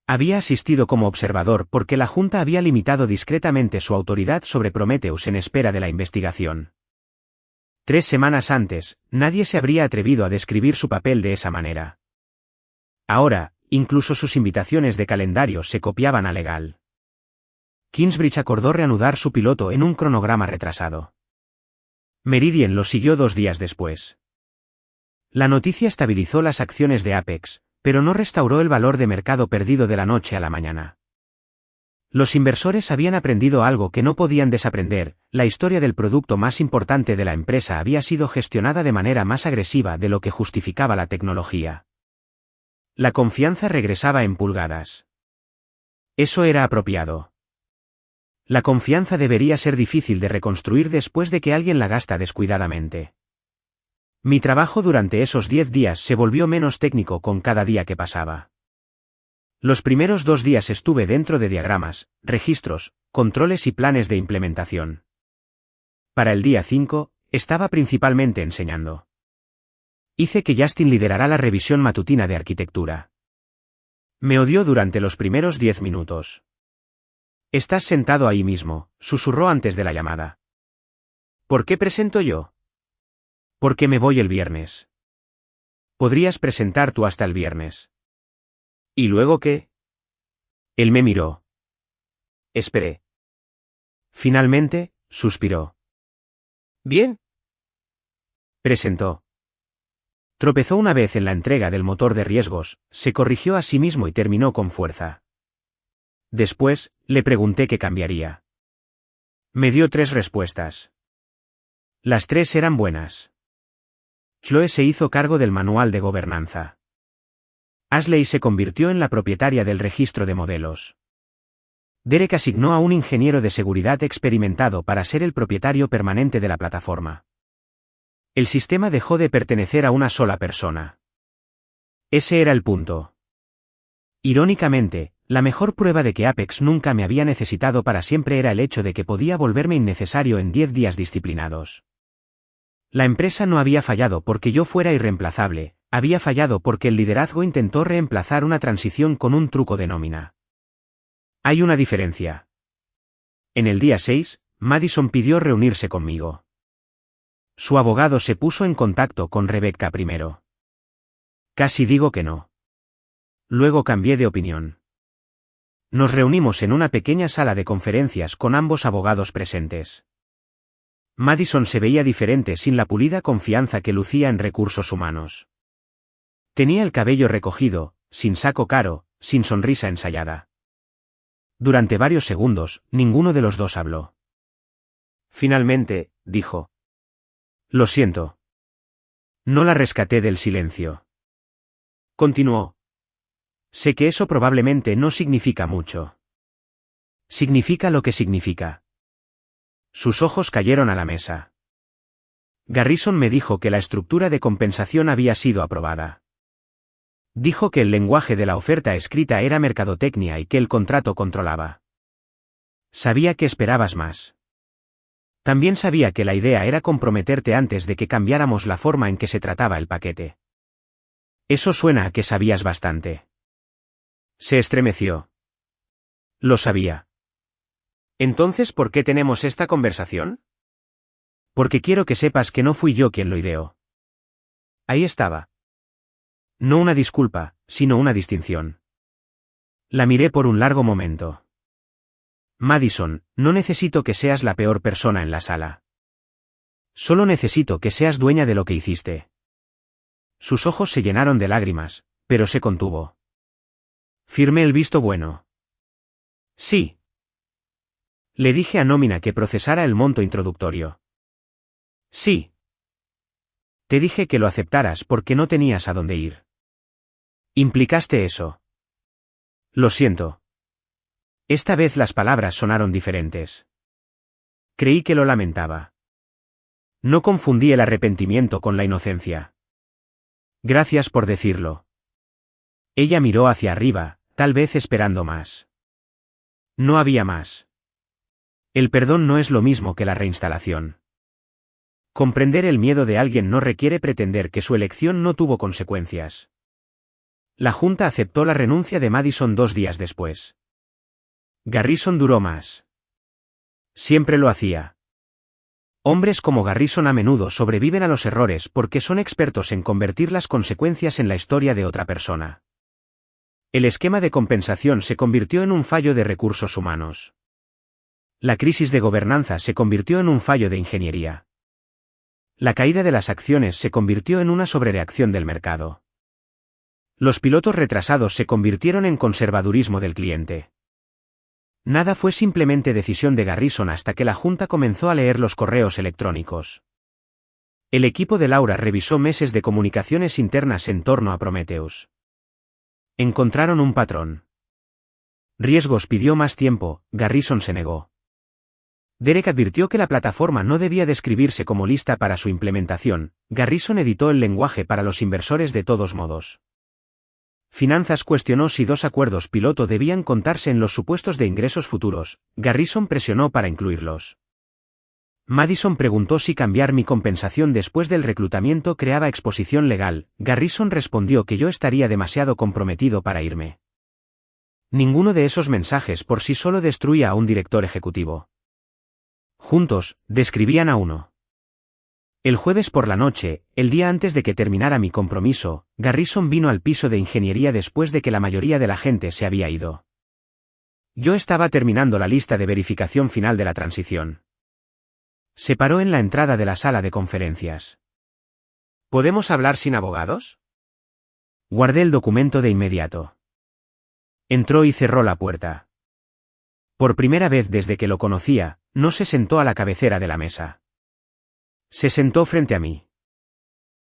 Había asistido como observador porque la Junta había limitado discretamente su autoridad sobre Prometheus en espera de la investigación. 3 semanas antes, nadie se habría atrevido a describir su papel de esa manera. Ahora, incluso sus invitaciones de calendario se copiaban a legal. Kingsbridge acordó reanudar su piloto en un cronograma retrasado. Meridian lo siguió 2 días después. La noticia estabilizó las acciones de Apex, pero no restauró el valor de mercado perdido de la noche a la mañana. Los inversores habían aprendido algo que no podían desaprender: la historia del producto más importante de la empresa había sido gestionada de manera más agresiva de lo que justificaba la tecnología. La confianza regresaba en pulgadas. Eso era apropiado. La confianza debería ser difícil de reconstruir después de que alguien la gasta descuidadamente. Mi trabajo durante esos 10 días se volvió menos técnico con cada día que pasaba. Los primeros 2 días estuve dentro de diagramas, registros, controles y planes de implementación. Para el día 5, estaba principalmente enseñando. Hice que Justin liderara la revisión matutina de arquitectura. Me odió durante los primeros 10 minutos. Estás sentado ahí mismo, susurró antes de la llamada. ¿Por qué presento yo? Porque me voy el viernes. Podrías presentar tú hasta el viernes. ¿Y luego qué? Él me miró. Esperé. Finalmente, suspiró. Bien. presentó. Tropezó una vez en la entrega del motor de riesgos, se corrigió a sí mismo y terminó con fuerza. Después, le pregunté qué cambiaría. Me dio 3 respuestas. Las 3 eran buenas. Chloe se hizo cargo del manual de gobernanza. Ashley se convirtió en la propietaria del registro de modelos. Derek asignó a un ingeniero de seguridad experimentado para ser el propietario permanente de la plataforma. El sistema dejó de pertenecer a una sola persona. Ese era el punto. Irónicamente, la mejor prueba de que Apex nunca me había necesitado para siempre era el hecho de que podía volverme innecesario en 10 días disciplinados. La empresa no había fallado porque yo fuera irreemplazable, había fallado porque el liderazgo intentó reemplazar una transición con un truco de nómina. Hay una diferencia. En el día 6, Madison pidió reunirse conmigo. Su abogado se puso en contacto con Rebecca primero. Casi digo que no. Luego cambié de opinión. Nos reunimos en una pequeña sala de conferencias con ambos abogados presentes. Madison se veía diferente sin la pulida confianza que lucía en recursos humanos. Tenía el cabello recogido, sin saco caro, sin sonrisa ensayada. Durante varios segundos, ninguno de los dos habló. Finalmente, dijo. Lo siento. No la rescaté del silencio. Continuó. Sé que eso probablemente no significa mucho. Significa lo que significa. Sus ojos cayeron a la mesa. Garrison me dijo que la estructura de compensación había sido aprobada. Dijo que el lenguaje de la oferta escrita era mercadotecnia y que el contrato controlaba. Sabía que esperabas más. También sabía que la idea era comprometerte antes de que cambiáramos la forma en que se trataba el paquete. Eso suena a que sabías bastante. Se estremeció. Lo sabía. Entonces, ¿por qué tenemos esta conversación? Porque quiero que sepas que no fui yo quien lo ideó. Ahí estaba. No una disculpa, sino una distinción. La miré por un largo momento. Madison, no necesito que seas la peor persona en la sala. Solo necesito que seas dueña de lo que hiciste. Sus ojos se llenaron de lágrimas, pero se contuvo. Firmé el visto bueno. Sí. Le dije a nómina que procesara el monto introductorio. Sí. Te dije que lo aceptaras porque no tenías a dónde ir. ¿Implicaste eso? Lo siento. Esta vez las palabras sonaron diferentes. Creí que lo lamentaba. No confundí el arrepentimiento con la inocencia. Gracias por decirlo. Ella miró hacia arriba, tal vez esperando más. No había más. El perdón no es lo mismo que la reinstalación. Comprender el miedo de alguien no requiere pretender que su elección no tuvo consecuencias. La Junta aceptó la renuncia de Madison 2 días después. Garrison duró más. Siempre lo hacía. Hombres como Garrison a menudo sobreviven a los errores porque son expertos en convertir las consecuencias en la historia de otra persona. El esquema de compensación se convirtió en un fallo de recursos humanos. La crisis de gobernanza se convirtió en un fallo de ingeniería. La caída de las acciones se convirtió en una sobrereacción del mercado. Los pilotos retrasados se convirtieron en conservadurismo del cliente. Nada fue simplemente decisión de Garrison hasta que la Junta comenzó a leer los correos electrónicos. El equipo de Laura revisó meses de comunicaciones internas en torno a Prometheus. Encontraron un patrón. Riesgos pidió más tiempo, Garrison se negó. Derek advirtió que la plataforma no debía describirse como lista para su implementación, Garrison editó el lenguaje para los inversores de todos modos. Finanzas cuestionó si 2 acuerdos piloto debían contarse en los supuestos de ingresos futuros, Garrison presionó para incluirlos. Madison preguntó si cambiar mi compensación después del reclutamiento creaba exposición legal, Garrison respondió que yo estaría demasiado comprometido para irme. Ninguno de esos mensajes por sí solo destruía a un director ejecutivo. Juntos, describían a uno. El jueves por la noche, el día antes de que terminara mi compromiso, Garrison vino al piso de ingeniería después de que la mayoría de la gente se había ido. Yo estaba terminando la lista de verificación final de la transición. Se paró en la entrada de la sala de conferencias.
¿Podemos hablar sin abogados?
Guardé el documento de inmediato. Entró y cerró la puerta. Por primera vez desde que lo conocía, no se sentó a la cabecera de la mesa. Se sentó frente a mí.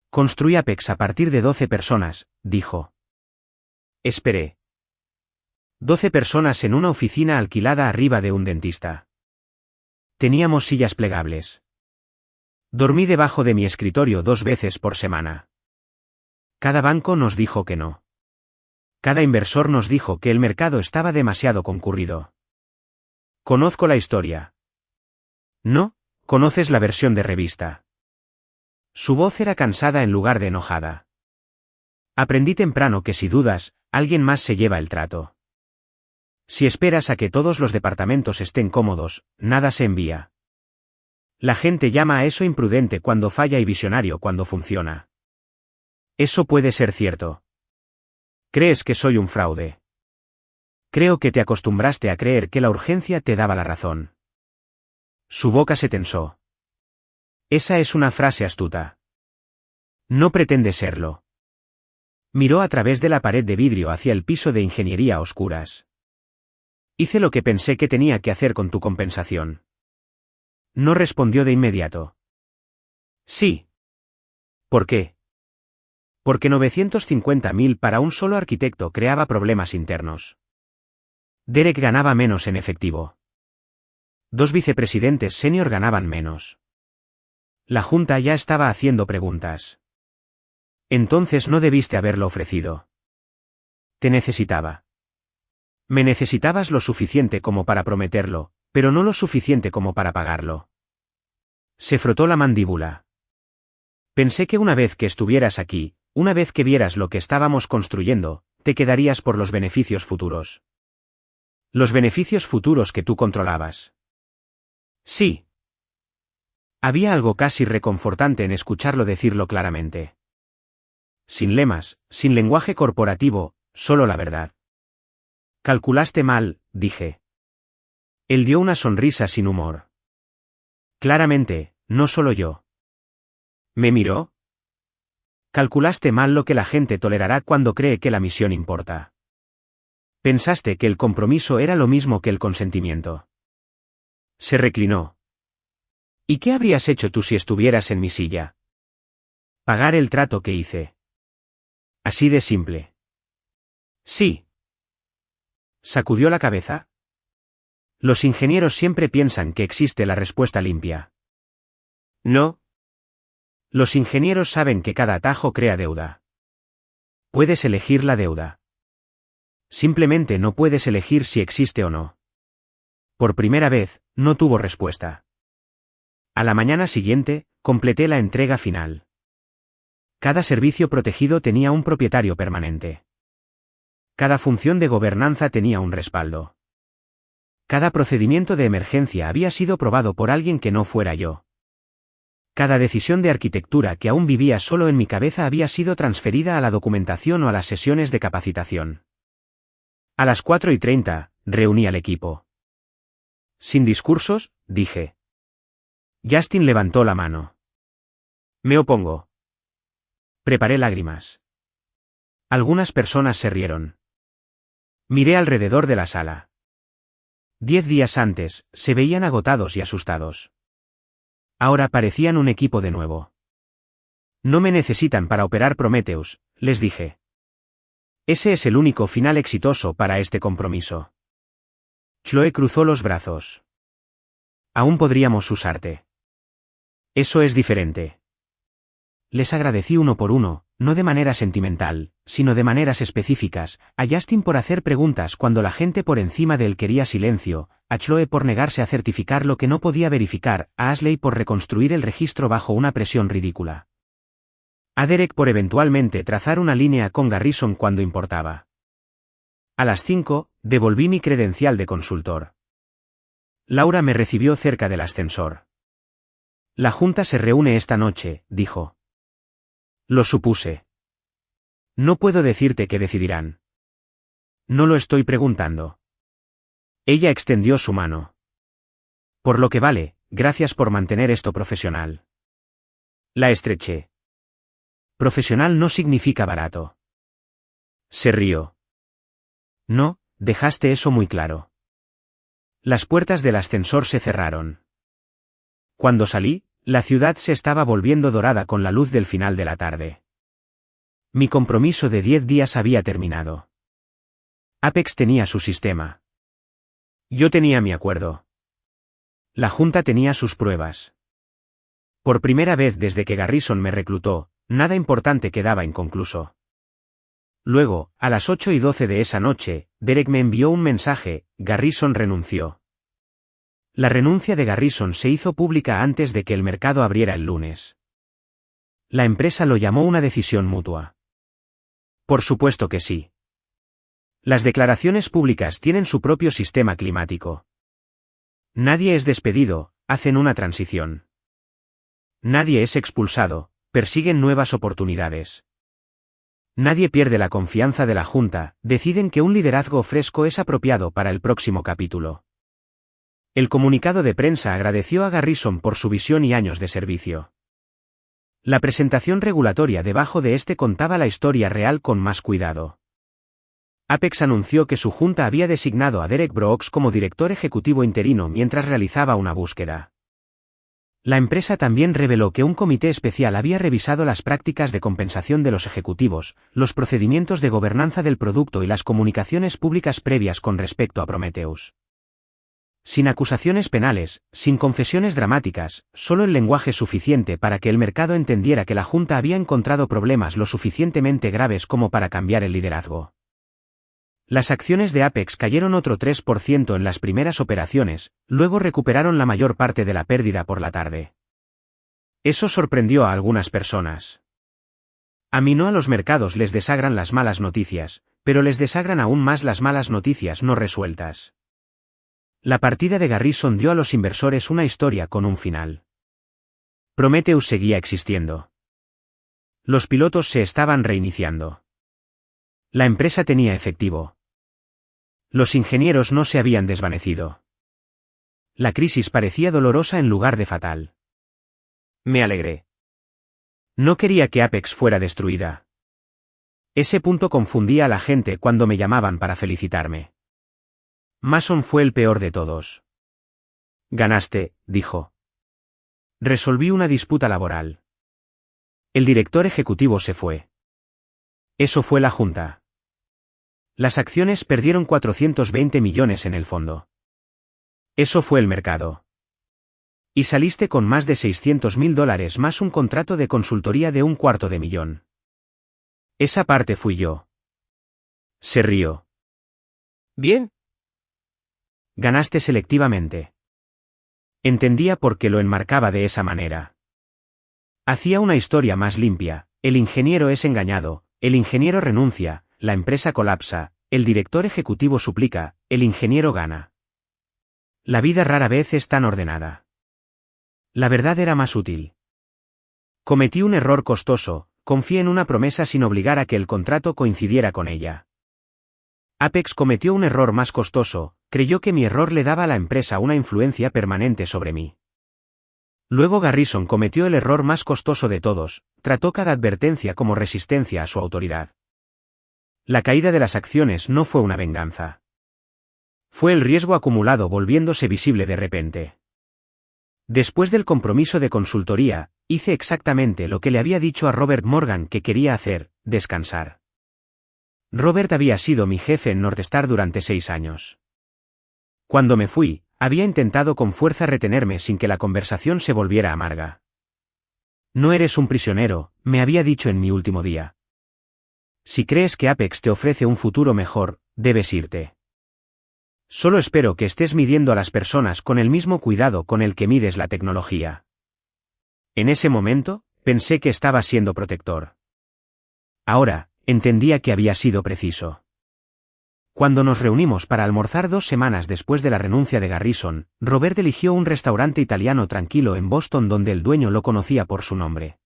Construí Apex a partir de 12 personas, dijo. Esperé. 12 personas en una oficina alquilada arriba de un dentista. Teníamos sillas plegables. Dormí debajo de mi escritorio 2 veces por semana. Cada banco nos dijo que no. Cada inversor nos dijo que el mercado estaba demasiado concurrido. Conozco la historia. No, conoces la versión de revista. Su voz era cansada en lugar de enojada. Aprendí temprano que si dudas, alguien más se lleva el trato. Si esperas a que todos los departamentos estén cómodos, nada se envía. La gente llama a eso imprudente cuando falla y visionario cuando funciona. Eso puede ser cierto. ¿Crees que soy un fraude? Creo que te acostumbraste a creer que la urgencia te daba la razón. Su boca se tensó. Esa es una frase astuta. No pretende serlo. Miró a través de la pared de vidrio hacia el piso de ingeniería a oscuras. Hice lo que pensé que tenía que hacer con tu compensación. No respondió de inmediato. Sí. ¿Por qué? Porque 950.000 para un solo arquitecto creaba problemas internos. Derek ganaba menos en efectivo. 2 vicepresidentes senior ganaban menos. La junta ya estaba haciendo preguntas. Entonces no debiste haberlo ofrecido. Te necesitaba. Me necesitabas lo suficiente como para prometerlo, pero no lo suficiente como para pagarlo. Se frotó la mandíbula. Pensé que una vez que estuvieras aquí, una vez que vieras lo que estábamos construyendo, te quedarías por los beneficios futuros. Los beneficios futuros que tú controlabas. Sí. Había algo casi reconfortante en escucharlo decirlo claramente. Sin lemas, sin lenguaje corporativo, solo la verdad. Calculaste mal, dije. Él dio una sonrisa sin humor. Claramente, no solo yo. ¿Me miró? Calculaste mal lo que la gente tolerará cuando cree que la misión importa. Pensaste que el compromiso era lo mismo que el consentimiento. Se reclinó. ¿Y qué habrías hecho tú si estuvieras en mi silla? Pagar el trato que hice. Así de simple. Sí. Sacudió la cabeza. Los ingenieros siempre piensan que existe la respuesta limpia. No. Los ingenieros saben que cada atajo crea deuda. Puedes elegir la deuda. Simplemente no puedes elegir si existe o no. Por primera vez, no tuvo respuesta. A la mañana siguiente, completé la entrega final. Cada servicio protegido tenía un propietario permanente. Cada función de gobernanza tenía un respaldo. Cada procedimiento de emergencia había sido probado por alguien que no fuera yo. Cada decisión de arquitectura que aún vivía solo en mi cabeza había sido transferida a la documentación o a las sesiones de capacitación. A las 4:30, reuní al equipo. Sin discursos, dije. Justin levantó la mano. Me opongo. Preparé lágrimas. Algunas personas se rieron. Miré alrededor de la sala. 10 días antes, se veían agotados y asustados. Ahora parecían un equipo de nuevo. No me necesitan para operar Prometheus, les dije. Ese es el único final exitoso para este compromiso. Chloe cruzó los brazos. Aún podríamos usarte. Eso es diferente. Les agradecí uno por uno, no de manera sentimental, sino de maneras específicas, a Justin por hacer preguntas cuando la gente por encima de él quería silencio, a Chloe por negarse a certificar lo que no podía verificar, a Ashley por reconstruir el registro bajo una presión ridícula. A Derek por eventualmente trazar una línea con Garrison cuando importaba. A las 5, devolví mi credencial de consultor. Laura me recibió cerca del ascensor. La junta se reúne esta noche, dijo. Lo supuse. No puedo decirte qué decidirán. No lo estoy preguntando. Ella extendió su mano. Por lo que vale, gracias por mantener esto profesional. La estreché. Profesional no significa barato. Se rió. No, dejaste eso muy claro. Las puertas del ascensor se cerraron. Cuando salí, la ciudad se estaba volviendo dorada con la luz del final de la tarde. Mi compromiso de 10 días había terminado. Apex tenía su sistema. Yo tenía mi acuerdo. La Junta tenía sus pruebas. Por primera vez desde que Garrison me reclutó, nada importante quedaba inconcluso. Luego, a las 8:12 de esa noche, Derek me envió un mensaje: Garrison renunció. La renuncia de Garrison se hizo pública antes de que el mercado abriera el lunes. La empresa lo llamó una decisión mutua. Por supuesto que sí. Las declaraciones públicas tienen su propio sistema climático. Nadie es despedido, hacen una transición. Nadie es expulsado, persiguen nuevas oportunidades. Nadie pierde la confianza de la Junta, deciden que un liderazgo fresco es apropiado para el próximo capítulo. El comunicado de prensa agradeció a Garrison por su visión y años de servicio. La presentación regulatoria debajo de este contaba la historia real con más cuidado. Apex anunció que su junta había designado a Derek Brooks como director ejecutivo interino mientras realizaba una búsqueda. La empresa también reveló que un comité especial había revisado las prácticas de compensación de los ejecutivos, los procedimientos de gobernanza del producto y las comunicaciones públicas previas con respecto a Prometheus. Sin acusaciones penales, sin confesiones dramáticas, solo el lenguaje suficiente para que el mercado entendiera que la junta había encontrado problemas lo suficientemente graves como para cambiar el liderazgo. Las acciones de Apex cayeron otro 3% en las primeras operaciones, luego recuperaron la mayor parte de la pérdida por la tarde. Eso sorprendió a algunas personas. A mí no, a los mercados les desagran las malas noticias, pero les desagran aún más las malas noticias no resueltas. La partida de Garrison dio a los inversores una historia con un final. Prometheus seguía existiendo. Los pilotos se estaban reiniciando. La empresa tenía efectivo. Los ingenieros no se habían desvanecido. La crisis parecía dolorosa en lugar de fatal. Me alegré. No quería que Apex fuera destruida. Ese punto confundía a la gente cuando me llamaban para felicitarme. Mason fue el peor de todos. Ganaste, dijo. Resolví una disputa laboral. El director ejecutivo se fue. Eso fue la junta. Las acciones perdieron 420 millones en el fondo. Eso fue el mercado. Y saliste con más de $600.000 más un contrato de consultoría de $250.000. Esa parte fui yo. Se rió. Bien. Ganaste selectivamente. Entendía por qué lo enmarcaba de esa manera. Hacía una historia más limpia: el ingeniero es engañado, el ingeniero renuncia, la empresa colapsa, el director ejecutivo suplica, el ingeniero gana. La vida rara vez es tan ordenada. La verdad era más útil. Cometí un error costoso, confié en una promesa sin obligar a que el contrato coincidiera con ella. Apex cometió un error más costoso, creyó que mi error le daba a la empresa una influencia permanente sobre mí. Luego Garrison cometió el error más costoso de todos, trató cada advertencia como resistencia a su autoridad. La caída de las acciones no fue una venganza. Fue el riesgo acumulado volviéndose visible de repente. Después del compromiso de consultoría, hice exactamente lo que le había dicho a Robert Morgan que quería hacer: descansar. Robert había sido mi jefe en Northstar durante 6 años. Cuando me fui, había intentado con fuerza retenerme sin que la conversación se volviera amarga. No eres un prisionero, me había dicho en mi último día. Si crees que Apex te ofrece un futuro mejor, debes irte. Solo espero que estés midiendo a las personas con el mismo cuidado con el que mides la tecnología. En ese momento, pensé que estaba siendo protector. Ahora, entendía que había sido preciso. Cuando nos reunimos para almorzar 2 semanas después de la renuncia de Garrison, Robert eligió un restaurante italiano tranquilo en Boston donde el dueño lo conocía por su nombre.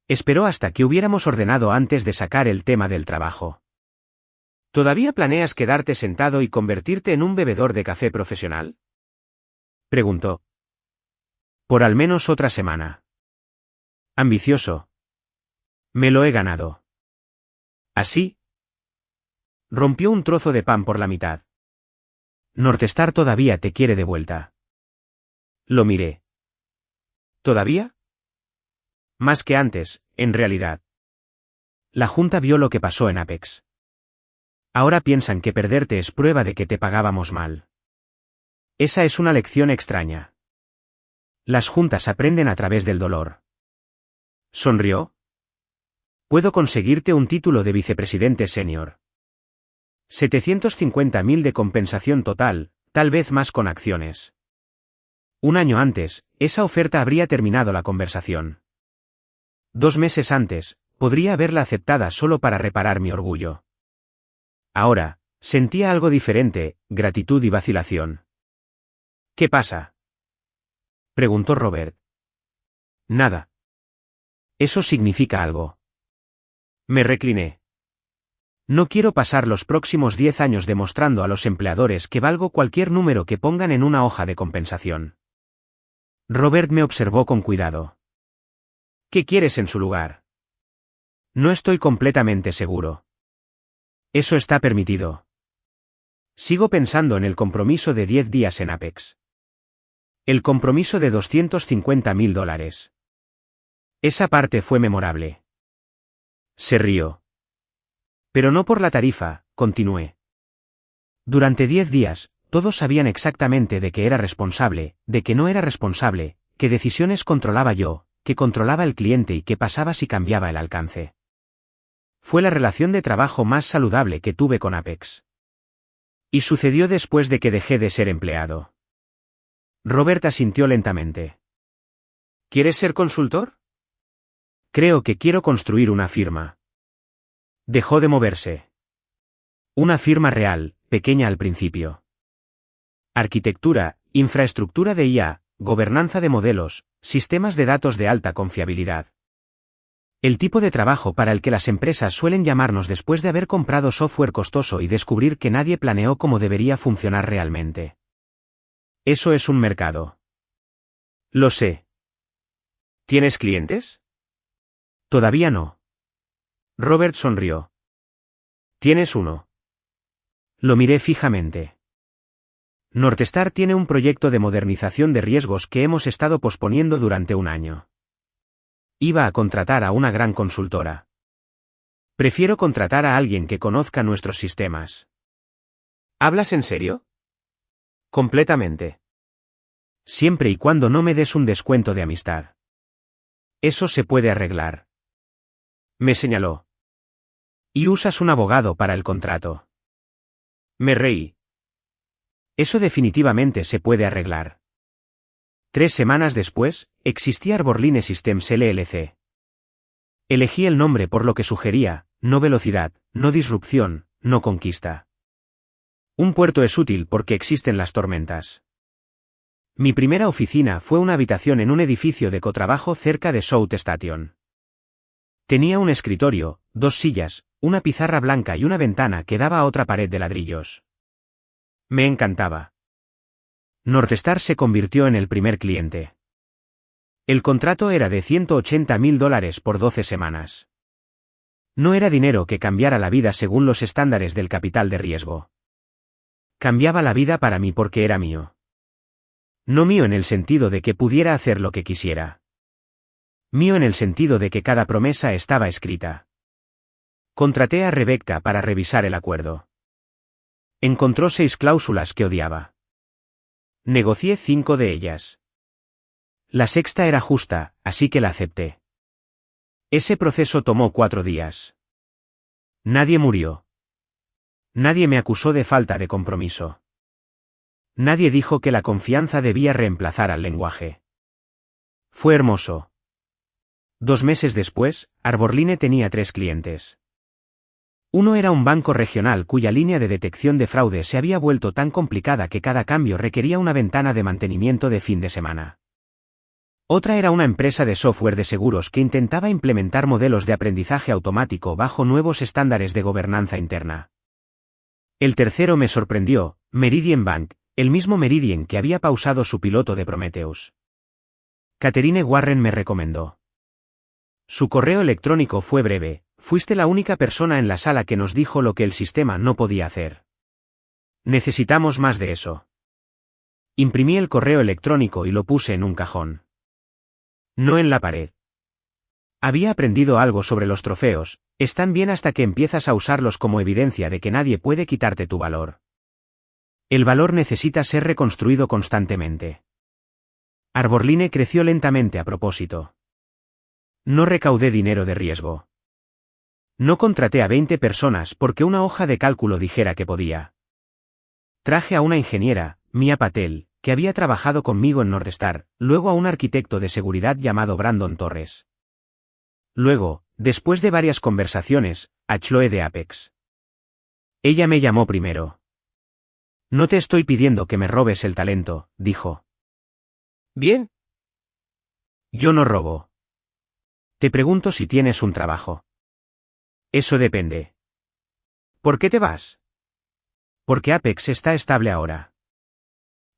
Esperó hasta que hubiéramos ordenado antes de sacar el tema del trabajo. ¿Todavía planeas quedarte sentado y convertirte en un bebedor de café profesional?, preguntó. Por al menos otra semana. Ambicioso. Me lo he ganado. ¿Así? Rompió un trozo de pan por la mitad. Northstar todavía te quiere de vuelta. Lo miré. ¿Todavía? Más que antes, en realidad. La Junta vio lo que pasó en Apex. Ahora piensan que perderte es prueba de que te pagábamos mal. Esa es una lección extraña. Las juntas aprenden a través del dolor. Sonrió. Puedo conseguirte un título de vicepresidente senior. 750.000 de compensación total, tal vez más con acciones. Un año antes, esa oferta habría terminado la conversación. 2 meses antes, podría haberla aceptada solo para reparar mi orgullo. Ahora, sentía algo diferente, gratitud y vacilación. ¿Qué pasa?, preguntó Robert. Nada. Eso significa algo. Me recliné. No quiero pasar los próximos 10 años demostrando a los empleadores que valgo cualquier número que pongan en una hoja de compensación. Robert me observó con cuidado. ¿Qué quieres en su lugar? No estoy completamente seguro. Eso está permitido. Sigo pensando en el compromiso de 10 días en Apex. El compromiso de $250.000. Esa parte fue memorable. Se rió. Pero no por la tarifa, continué. Durante 10 días, todos sabían exactamente de que era responsable, de que no era responsable, qué decisiones controlaba yo, que controlaba el cliente y qué pasaba si cambiaba el alcance. Fue la relación de trabajo más saludable que tuve con Apex. Y sucedió después de que dejé de ser empleado. Robert asintió lentamente. ¿Quieres ser consultor? Creo que quiero construir una firma. Dejó de moverse. Una firma real, pequeña al principio. Arquitectura, infraestructura de IA, gobernanza de modelos, sistemas de datos de alta confiabilidad. El tipo de trabajo para el que las empresas suelen llamarnos después de haber comprado software costoso y descubrir que nadie planeó cómo debería funcionar realmente. Eso es un mercado. Lo sé. ¿Tienes clientes? Todavía no. Robert sonrió. ¿Tienes uno? Lo miré fijamente. Northstar tiene un proyecto de modernización de riesgos que hemos estado posponiendo durante un año. Iba a contratar a una gran consultora. Prefiero contratar a alguien que conozca nuestros sistemas. ¿Hablas en serio? Completamente. Siempre y cuando no me des un descuento de amistad. Eso se puede arreglar. Me señaló. Y usas un abogado para el contrato. Me reí. Eso definitivamente se puede arreglar. 3 semanas después, existía Arborline Systems LLC. Elegí el nombre por lo que sugería, no velocidad, no disrupción, no conquista. Un puerto es útil porque existen las tormentas. Mi primera oficina fue una habitación en un edificio de cotrabajo cerca de South Station. Tenía un escritorio, 2 sillas, una pizarra blanca y una ventana que daba a otra pared de ladrillos. Me encantaba. Northstar se convirtió en el primer cliente. El contrato era de $180.000 por 12 semanas. No era dinero que cambiara la vida según los estándares del capital de riesgo. Cambiaba la vida para mí porque era mío. No mío en el sentido de que pudiera hacer lo que quisiera. Mío en el sentido de que cada promesa estaba escrita. Contraté a Rebecca para revisar el acuerdo. Encontró 6 cláusulas que odiaba. Negocié 5 de ellas. La sexta era justa, así que la acepté. Ese proceso tomó 4 días. Nadie murió. Nadie me acusó de falta de compromiso. Nadie dijo que la confianza debía reemplazar al lenguaje. Fue hermoso. 2 meses después, Arborline tenía 3 clientes. Uno era un banco regional cuya línea de detección de fraude se había vuelto tan complicada que cada cambio requería una ventana de mantenimiento de fin de semana. Otra era una empresa de software de seguros que intentaba implementar modelos de aprendizaje automático bajo nuevos estándares de gobernanza interna. El tercero me sorprendió, Meridian Bank, el mismo Meridian que había pausado su piloto de Prometheus. Catherine Warren me recomendó. Su correo electrónico fue breve: fuiste la única persona en la sala que nos dijo lo que el sistema no podía hacer. Necesitamos más de eso. Imprimí el correo electrónico y lo puse en un cajón. No en la pared. Había aprendido algo sobre los trofeos: están bien hasta que empiezas a usarlos como evidencia de que nadie puede quitarte tu valor. El valor necesita ser reconstruido constantemente. Arborline creció lentamente a propósito. No recaudé dinero de riesgo. No contraté a 20 personas porque una hoja de cálculo dijera que podía. Traje a una ingeniera, Mia Patel, que había trabajado conmigo en Northstar, luego a un arquitecto de seguridad llamado Brandon Torres. Luego, después de varias conversaciones, a Chloe de Apex. Ella me llamó primero. No te estoy pidiendo que me robes el talento, dijo.
Bien.
Yo no robo. Te pregunto si tienes un trabajo. Eso depende.
¿Por qué te vas?
Porque Apex está estable ahora.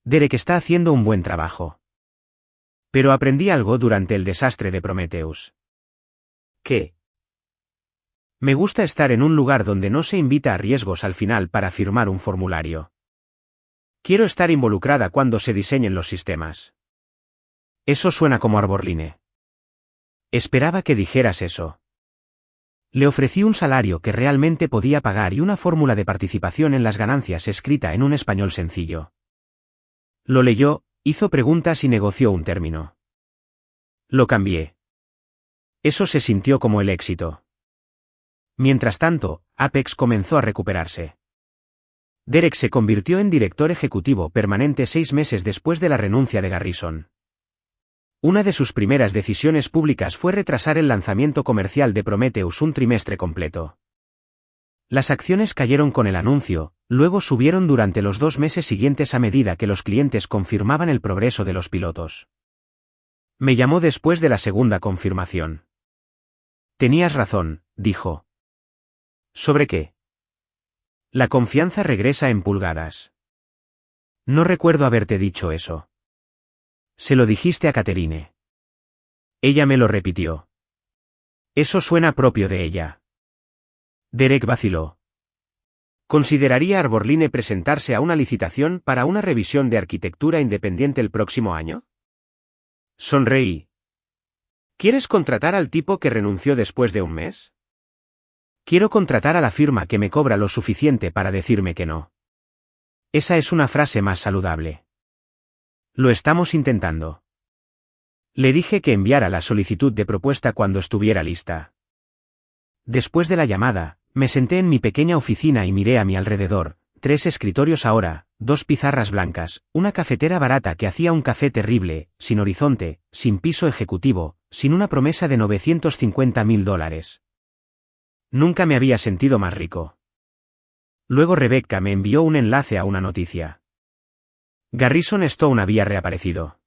Derek está haciendo un buen trabajo. Pero aprendí algo durante el desastre de Prometheus.
¿Qué?
Me gusta estar en un lugar donde no se invita a riesgos al final para firmar un formulario. Quiero estar involucrada cuando se diseñen los sistemas. Eso suena como Arborline. Esperaba que dijeras eso. Le ofrecí un salario que realmente podía pagar y una fórmula de participación en las ganancias escrita en un español sencillo. Lo leyó, hizo preguntas y negoció un término. Lo cambié. Eso se sintió como el éxito. Mientras tanto, Apex comenzó a recuperarse. Derek se convirtió en director ejecutivo permanente 6 meses después de la renuncia de Garrison. Una de sus primeras decisiones públicas fue retrasar el lanzamiento comercial de Prometheus un trimestre completo. Las acciones cayeron con el anuncio, luego subieron durante los 2 meses siguientes a medida que los clientes confirmaban el progreso de los pilotos. Me llamó después de la segunda confirmación. Tenías razón, dijo. ¿Sobre qué? La confianza regresa en pulgadas. No recuerdo haberte dicho eso. Se lo dijiste a Catherine. Ella me lo repitió. Eso suena propio de ella. Derek vaciló.
¿Consideraría Arborline presentarse a una licitación para una revisión de arquitectura independiente el próximo año?
Sonreí.
¿Quieres contratar al tipo que renunció después de un mes?
Quiero contratar a la firma que me cobra lo suficiente para decirme que no. Esa es una frase más saludable. Lo estamos intentando. Le dije que enviara la solicitud de propuesta cuando estuviera lista. Después de la llamada, me senté en mi pequeña oficina y miré a mi alrededor: 3 escritorios ahora, 2 pizarras blancas, una cafetera barata que hacía un café terrible, sin horizonte, sin piso ejecutivo, sin una promesa de $950.000. Nunca me había sentido más rico. Luego Rebecca me envió un enlace a una noticia. Garrison Stone había reaparecido.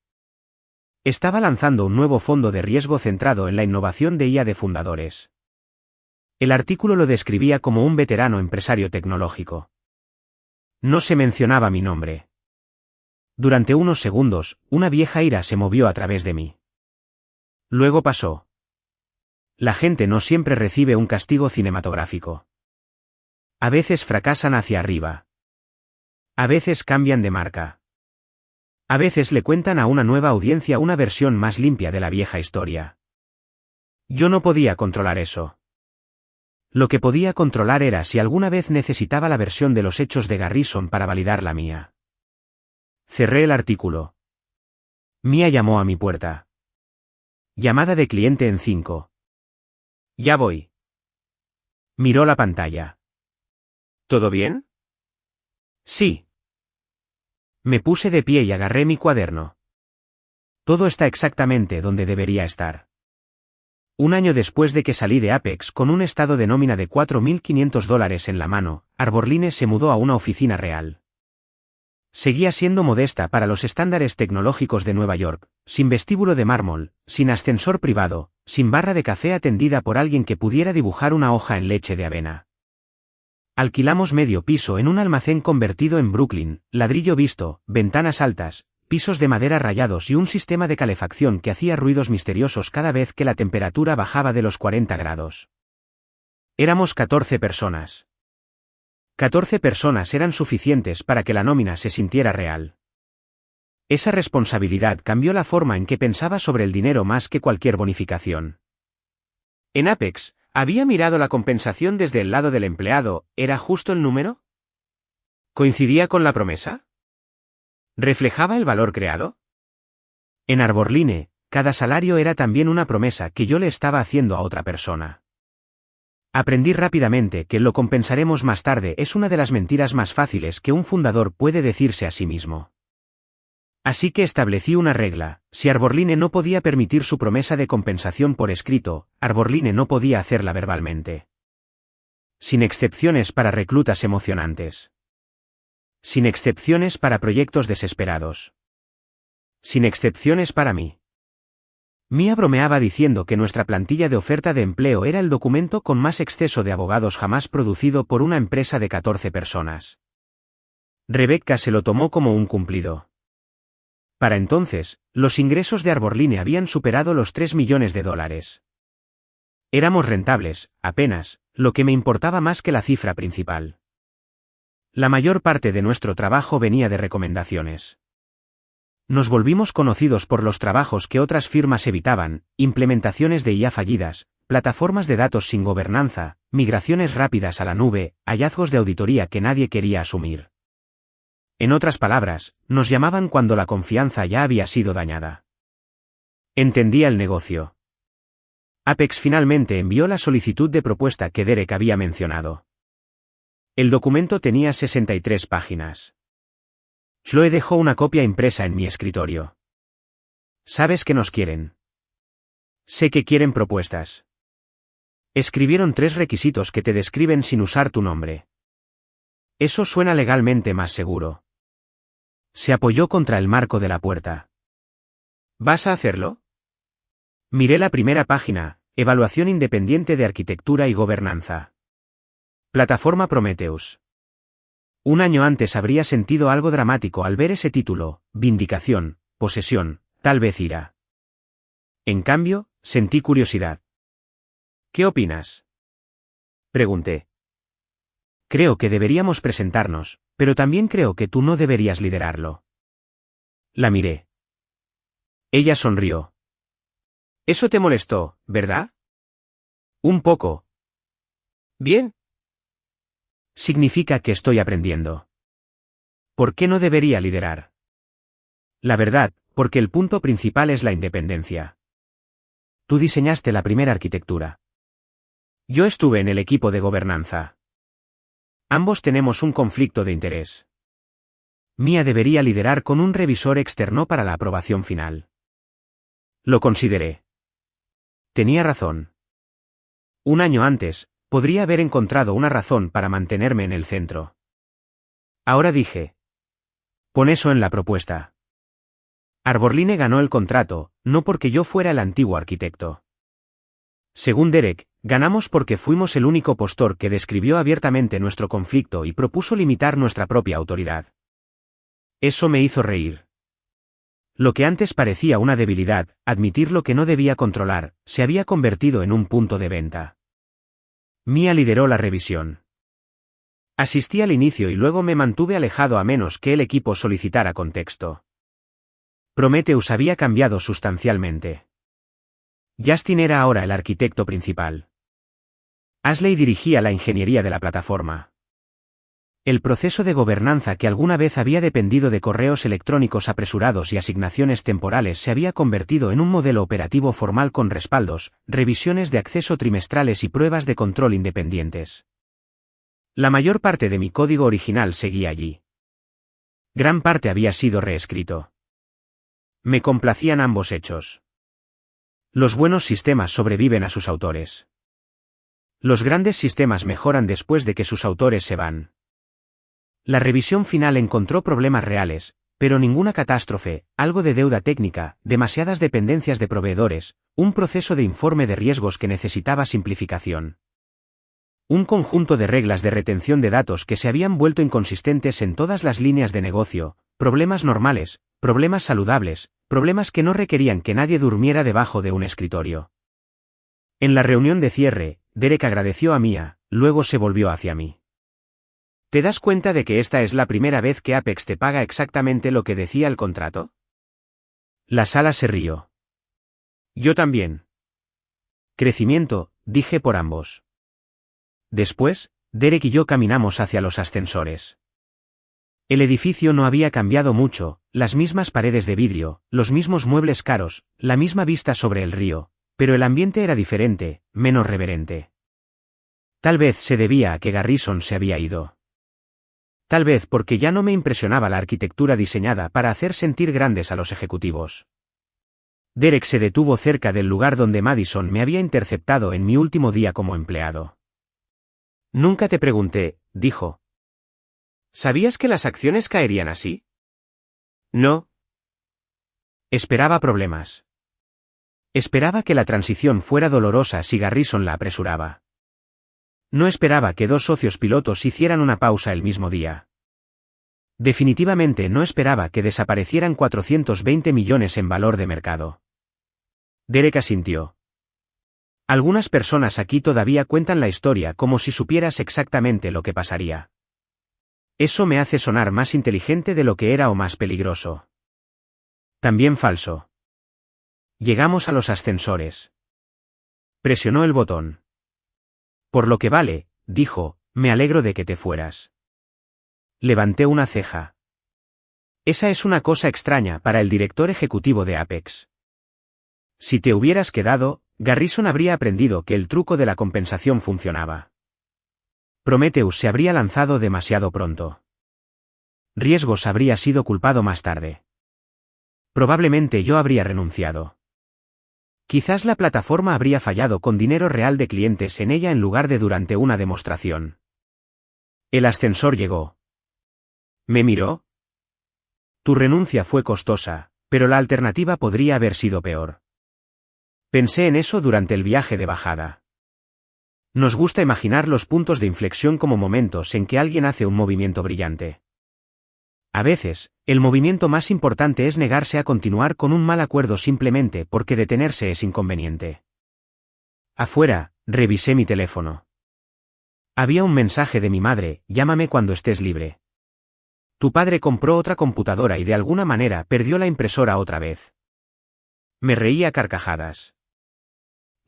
Estaba lanzando un nuevo fondo de riesgo centrado en la innovación de IA de fundadores. El artículo lo describía como un veterano empresario tecnológico. No se mencionaba mi nombre. Durante unos segundos, una vieja ira se movió a través de mí. Luego pasó. La gente no siempre recibe un castigo cinematográfico. A veces fracasan hacia arriba. A veces cambian de marca. A veces le cuentan a una nueva audiencia una versión más limpia de la vieja historia. Yo no podía controlar eso. Lo que podía controlar era si alguna vez necesitaba la versión de los hechos de Garrison para validar la mía. Cerré el artículo. Mia llamó a mi puerta. Llamada de cliente en 5.
Ya voy.
Miró la pantalla.
¿Todo bien?
Sí. Me puse de pie y agarré mi cuaderno. Todo está exactamente donde debería estar. Un año después de que salí de Apex con un estado de nómina de $4.500 en la mano, Arborline se mudó a una oficina real. Seguía siendo modesta para los estándares tecnológicos de Nueva York, sin vestíbulo de mármol, sin ascensor privado, sin barra de café atendida por alguien que pudiera dibujar una hoja en leche de avena. Alquilamos medio piso en un almacén convertido en Brooklyn, ladrillo visto, ventanas altas, pisos de madera rayados y un sistema de calefacción que hacía ruidos misteriosos cada vez que la temperatura bajaba de los 40 grados. Éramos 14 personas. 14 personas eran suficientes para que la nómina se sintiera real. Esa responsabilidad cambió la forma en que pensaba sobre el dinero más que cualquier bonificación. En Apex, había mirado la compensación desde el lado del empleado, ¿era justo el número? ¿Coincidía con la promesa? ¿Reflejaba el valor creado? En Arborline, cada salario era también una promesa que yo le estaba haciendo a otra persona. Aprendí rápidamente que lo compensaremos más tarde es una de las mentiras más fáciles que un fundador puede decirse a sí mismo. Así que establecí una regla: si Arborline no podía permitir su promesa de compensación por escrito, Arborline no podía hacerla verbalmente. Sin excepciones para reclutas emocionantes. Sin excepciones para proyectos desesperados. Sin excepciones para mí. Mia bromeaba diciendo que nuestra plantilla de oferta de empleo era el documento con más exceso de abogados jamás producido por una empresa de 14 personas. Rebecca se lo tomó como un cumplido. Para entonces, los ingresos de Arborline habían superado los $3 millones. Éramos rentables, apenas, lo que me importaba más que la cifra principal. La mayor parte de nuestro trabajo venía de recomendaciones. Nos volvimos conocidos por los trabajos que otras firmas evitaban: implementaciones de IA fallidas, plataformas de datos sin gobernanza, migraciones rápidas a la nube, hallazgos de auditoría que nadie quería asumir. En otras palabras, nos llamaban cuando la confianza ya había sido dañada. Entendía el negocio. Apex finalmente envió la solicitud de propuesta que Derek había mencionado. El documento tenía 63 páginas. Chloe dejó una copia impresa en mi escritorio. ¿Sabes que nos quieren? Sé que quieren propuestas. Escribieron 3 requisitos que te describen sin usar tu nombre. Eso suena legalmente más seguro. Se apoyó contra el marco de la puerta. ¿Vas a hacerlo? Miré la primera página: Evaluación Independiente de Arquitectura y Gobernanza. Plataforma Prometheus. Un año antes habría sentido algo dramático al ver ese título: vindicación, posesión, tal vez ira. En cambio, sentí curiosidad. ¿Qué opinas? Pregunté. Creo que deberíamos presentarnos, pero también creo que tú no deberías liderarlo. La miré. Ella sonrió. Eso te molestó, ¿verdad? Un poco. Bien. Significa que estoy aprendiendo. ¿Por qué no debería liderar? La verdad, porque el punto principal es la independencia. Tú diseñaste la primera arquitectura. Yo estuve en el equipo de gobernanza. Ambos tenemos un conflicto de interés. Mia debería liderar con un revisor externo para la aprobación final. Lo consideré. Tenía razón. Un año antes, podría haber encontrado una razón para mantenerme en el centro. Ahora dije: pon eso en la propuesta. Arborline ganó el contrato, no porque yo fuera el antiguo arquitecto. Según Derek, ganamos porque fuimos el único postor que describió abiertamente nuestro conflicto y propuso limitar nuestra propia autoridad. Eso me hizo reír. Lo que antes parecía una debilidad, admitir lo que no debía controlar, se había convertido en un punto de venta. Mia lideró la revisión. Asistí al inicio y luego me mantuve alejado a menos que el equipo solicitara contexto. Prometheus había cambiado sustancialmente. Justin era ahora el arquitecto principal. Ashley dirigía la ingeniería de la plataforma. El proceso de gobernanza que alguna vez había dependido de correos electrónicos apresurados y asignaciones temporales se había convertido en un modelo operativo formal con respaldos, revisiones de acceso trimestrales y pruebas de control independientes. La mayor parte de mi código original seguía allí. Gran parte había sido reescrito. Me complacían ambos hechos. Los buenos sistemas sobreviven a sus autores. Los grandes sistemas mejoran después de que sus autores se van. La revisión final encontró problemas reales, pero ninguna catástrofe, algo de deuda técnica, demasiadas dependencias de proveedores, un proceso de informe de riesgos que necesitaba simplificación. Un conjunto de reglas de retención de datos que se habían vuelto inconsistentes en todas las líneas de negocio, problemas normales, problemas saludables, problemas que no requerían que nadie durmiera debajo de un escritorio. En la reunión de cierre, Derek agradeció a Mia, luego se volvió hacia mí. ¿Te das cuenta de que esta es la primera vez que Apex te paga exactamente lo que decía el contrato? La sala se rió. Yo también. Crecimiento, dije por ambos. Después, Derek y yo caminamos hacia los ascensores. El edificio no había cambiado mucho, las mismas paredes de vidrio, los mismos muebles caros, la misma vista sobre el río, pero el ambiente era diferente, menos reverente. Tal vez se debía a que Garrison se había ido. Tal vez porque ya no me impresionaba la arquitectura diseñada para hacer sentir grandes a los ejecutivos. Derek se detuvo cerca del lugar donde Madison me había interceptado en mi último día como empleado. Nunca te pregunté, dijo. ¿Sabías que las acciones caerían así? No. Esperaba problemas. Esperaba que la transición fuera dolorosa si Garrison la apresuraba. No esperaba que dos socios pilotos hicieran una pausa el mismo día. Definitivamente no esperaba que desaparecieran 420 millones en valor de mercado. Derek asintió. Algunas personas aquí todavía cuentan la historia como si supieras exactamente lo que pasaría. Eso me hace sonar más inteligente de lo que era o más peligroso. También falso. Llegamos a los ascensores. Presionó el botón. Por lo que vale, dijo, me alegro de que te fueras. Levanté una ceja. Esa es una cosa extraña para el director ejecutivo de Apex. Si te hubieras quedado, Garrison habría aprendido que el truco de la compensación funcionaba. Prometheus se habría lanzado demasiado pronto. Riesgos habría sido culpado más tarde. Probablemente yo habría renunciado. Quizás la plataforma habría fallado con dinero real de clientes en ella en lugar de durante una demostración. El ascensor llegó. ¿Me miró? Tu renuncia fue costosa, pero la alternativa podría haber sido peor. Pensé en eso durante el viaje de bajada. Nos gusta imaginar los puntos de inflexión como momentos en que alguien hace un movimiento brillante. A veces, el movimiento más importante es negarse a continuar con un mal acuerdo simplemente porque detenerse es inconveniente. Afuera, revisé mi teléfono. Había un mensaje de mi madre, llámame cuando estés libre. Tu padre compró otra computadora y de alguna manera perdió la impresora otra vez. Me reí a carcajadas.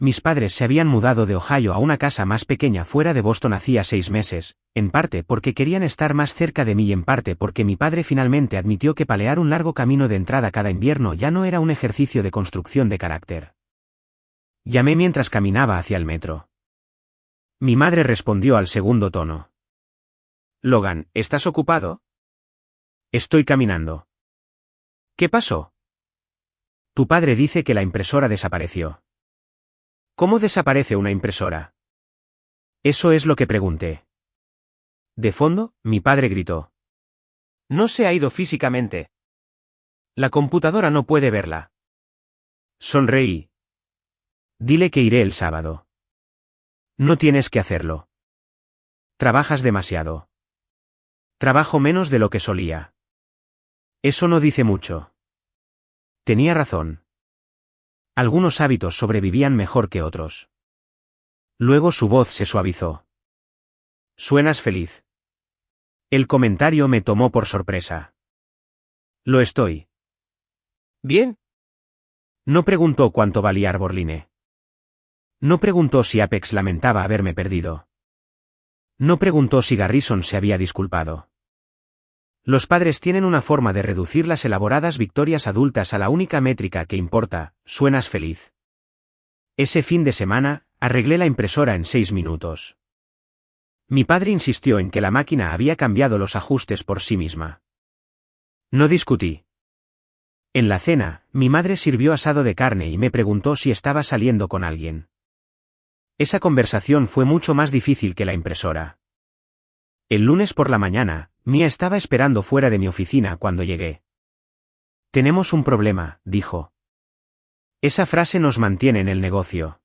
Mis padres se habían mudado de Ohio a una casa más pequeña fuera de Boston hacía 6 meses, en parte porque querían estar más cerca de mí y en parte porque mi padre finalmente admitió que palear un largo camino de entrada cada invierno ya no era un ejercicio de construcción de carácter. Llamé mientras caminaba hacia el metro. Mi madre respondió al segundo tono. Logan, ¿estás ocupado? Estoy caminando. ¿Qué pasó? Tu padre dice que la impresora desapareció. ¿Cómo desaparece una impresora? Eso es lo que pregunté. De fondo, mi padre gritó. No se ha ido físicamente. La computadora no puede verla. Sonreí. Dile que iré el sábado. No tienes que hacerlo. Trabajas demasiado. Trabajo menos de lo que solía. Eso no dice mucho. Tenía razón. Algunos hábitos sobrevivían mejor que otros. Luego su voz se suavizó. Suenas feliz. El comentario me tomó por sorpresa. Lo estoy. ¿Bien? No preguntó cuánto valía Arborline. No preguntó si Apex lamentaba haberme perdido. No preguntó si Garrison se había disculpado. Los padres tienen una forma de reducir las elaboradas victorias adultas a la única métrica que importa, suenas feliz. Ese fin de semana, arreglé la impresora en 6 minutos. Mi padre insistió en que la máquina había cambiado los ajustes por sí misma. No discutí. En la cena, mi madre sirvió asado de carne y me preguntó si estaba saliendo con alguien. Esa conversación fue mucho más difícil que la impresora. El lunes por la mañana, Mia estaba esperando fuera de mi oficina cuando llegué. Tenemos un problema, dijo. Esa frase nos mantiene en el negocio.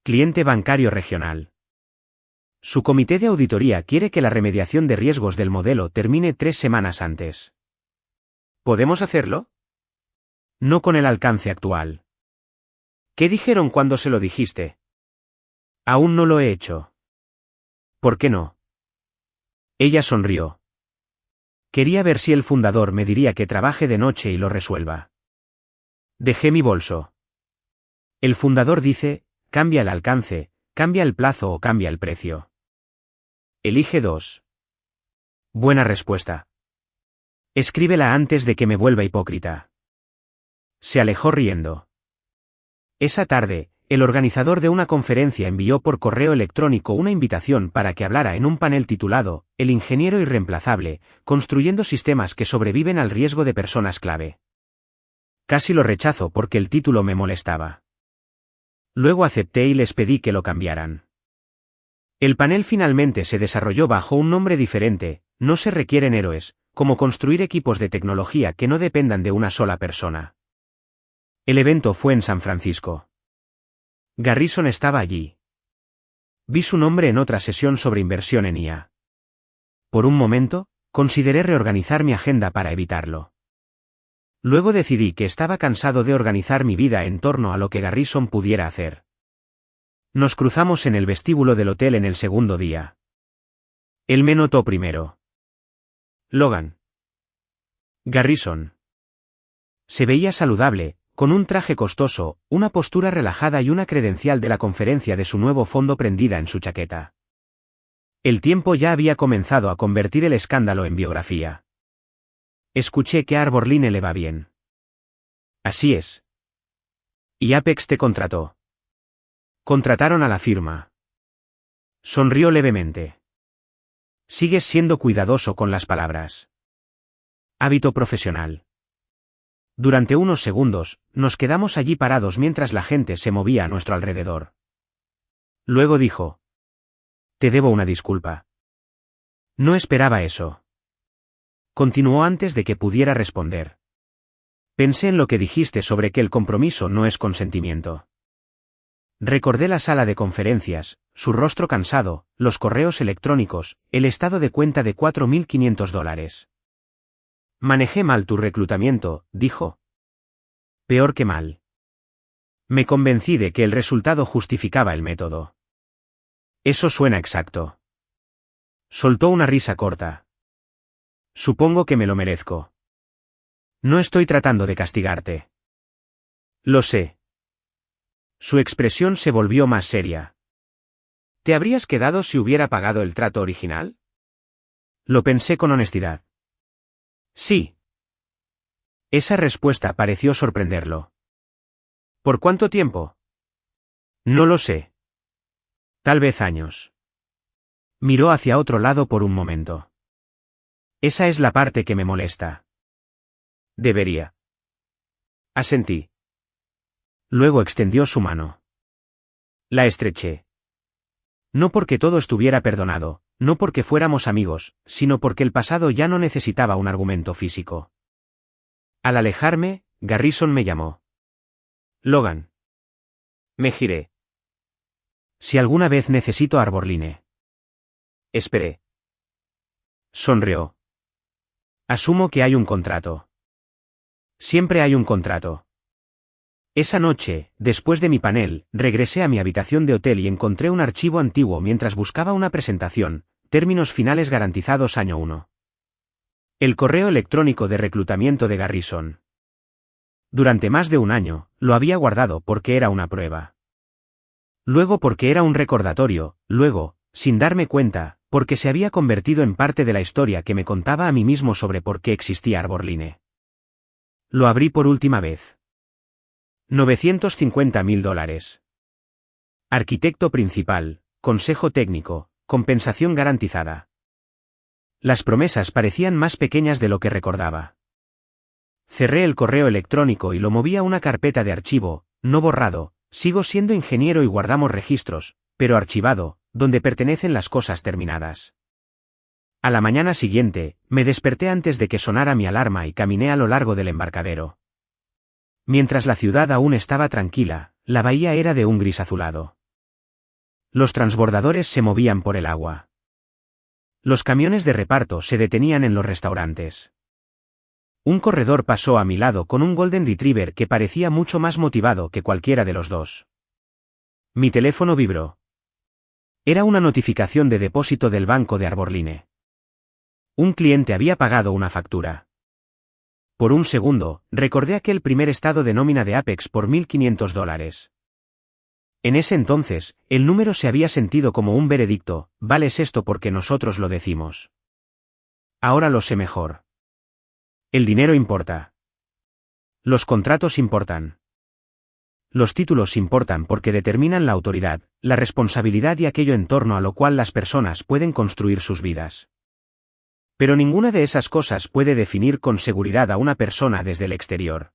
Cliente bancario regional. Su comité de auditoría quiere que la remediación de riesgos del modelo termine 3 semanas antes.
¿Podemos hacerlo?
No con el alcance actual.
¿Qué dijeron cuando se lo dijiste?
Aún no lo he hecho.
¿Por qué no?
Ella sonrió. Quería ver si el fundador me diría que trabaje de noche y lo resuelva. Dejé mi bolso. El fundador dice, cambia el alcance, cambia el plazo o cambia el precio.
Elige 2.
Buena respuesta. Escríbela antes de que me vuelva hipócrita. Se alejó riendo. Esa tarde, el organizador de una conferencia envió por correo electrónico una invitación para que hablara en un panel titulado, El ingeniero irreemplazable, construyendo sistemas que sobreviven al riesgo de personas clave. Casi lo rechazo porque el título me molestaba. Luego acepté y les pedí que lo cambiaran. El panel finalmente se desarrolló bajo un nombre diferente, No se requieren héroes, como construir equipos de tecnología que no dependan de una sola persona. El evento fue en San Francisco. Garrison estaba allí. Vi su nombre en otra sesión sobre inversión en IA. Por un momento, consideré reorganizar mi agenda para evitarlo. Luego decidí que estaba cansado de organizar mi vida en torno a lo que Garrison pudiera hacer. Nos cruzamos en el vestíbulo del hotel en el segundo día. Él me notó primero.
Logan.
Garrison. Se veía saludable, con un traje costoso, una postura relajada y una credencial de la conferencia de su nuevo fondo prendida en su chaqueta. El tiempo ya había comenzado a convertir el escándalo en biografía. Escuché que a Arborline le va bien.
Así es.
¿Y Apex te contrató? Contrataron a la firma. Sonrió levemente. Sigues siendo cuidadoso con las palabras. Hábito profesional. Durante unos segundos, nos quedamos allí parados mientras la gente se movía a nuestro alrededor. Luego dijo: Te debo una disculpa. No esperaba eso. Continuó antes de que pudiera responder. Pensé en lo que dijiste sobre que el compromiso no es consentimiento. Recordé la sala de conferencias, su rostro cansado, los correos electrónicos, el estado de cuenta de $4.500. Manejé mal tu reclutamiento, dijo. Peor que mal. Me convencí de que el resultado justificaba el método. Eso suena exacto. Soltó una risa corta. Supongo que me lo merezco. No estoy tratando de castigarte. Lo sé. Su expresión se volvió más seria.
¿Te habrías quedado si hubiera pagado el trato original?
Lo pensé con honestidad. Sí. Esa respuesta pareció sorprenderlo.
¿Por cuánto tiempo?
No lo sé. Tal vez años. Miró hacia otro lado por un momento. Esa es la parte que me molesta.
Debería. Asentí.
Luego extendió su mano. La estreché. No porque todo estuviera perdonado, no porque fuéramos amigos, sino porque el pasado ya no necesitaba un argumento físico. Al alejarme, Garrison me llamó.
Logan. Me giré.
Si alguna vez necesito a Arborline.
Esperé.
Sonrió. Asumo que hay un contrato. Siempre hay un contrato. Esa noche, después de mi panel, regresé a mi habitación de hotel y encontré un archivo antiguo mientras buscaba una presentación, términos finales garantizados año 1. El correo electrónico de reclutamiento de Garrison. Durante más de un año, lo había guardado porque era una prueba. Luego porque era un recordatorio, luego, sin darme cuenta, porque se había convertido en parte de la historia que me contaba a mí mismo sobre por qué existía Arborline. Lo abrí por última vez. $950.000. Arquitecto principal, consejo técnico, compensación garantizada. Las promesas parecían más pequeñas de lo que recordaba. Cerré el correo electrónico y lo moví a una carpeta de archivo, no borrado, sigo siendo ingeniero y guardamos registros, pero archivado, donde pertenecen las cosas terminadas. A la mañana siguiente, me desperté antes de que sonara mi alarma y caminé a lo largo del embarcadero. Mientras la ciudad aún estaba tranquila, la bahía era de un gris azulado. Los transbordadores se movían por el agua. Los camiones de reparto se detenían en los restaurantes. Un corredor pasó a mi lado con un Golden Retriever que parecía mucho más motivado que cualquiera de los dos. Mi teléfono vibró. Era una notificación de depósito del banco de Arborline. Un cliente había pagado una factura. Por un segundo, recordé aquel primer estado de nómina de Apex por $1.500. En ese entonces, el número se había sentido como un veredicto: vales esto porque nosotros lo decimos. Ahora lo sé mejor. El dinero importa. Los contratos importan. Los títulos importan porque determinan la autoridad, la responsabilidad y aquello en torno a lo cual las personas pueden construir sus vidas. Pero ninguna de esas cosas puede definir con seguridad a una persona desde el exterior.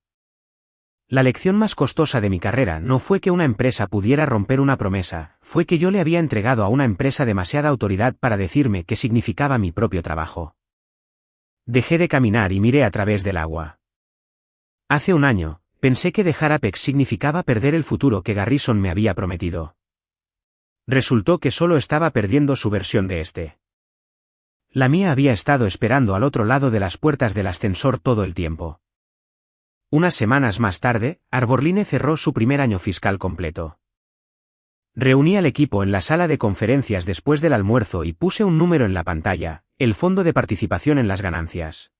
La lección más costosa de mi carrera no fue que una empresa pudiera romper una promesa, fue que yo le había entregado a una empresa demasiada autoridad para decirme qué significaba mi propio trabajo. Dejé de caminar y miré a través del agua. Hace un año, pensé que dejar Apex significaba perder el futuro que Garrison me había prometido. Resultó que solo estaba perdiendo su versión de este. La mía había estado esperando al otro lado de las puertas del ascensor todo el tiempo. Unas semanas más tarde, Arborline cerró su primer año fiscal completo. Reuní al equipo en la sala de conferencias después del almuerzo y puse un número en la pantalla: el fondo de participación en las ganancias.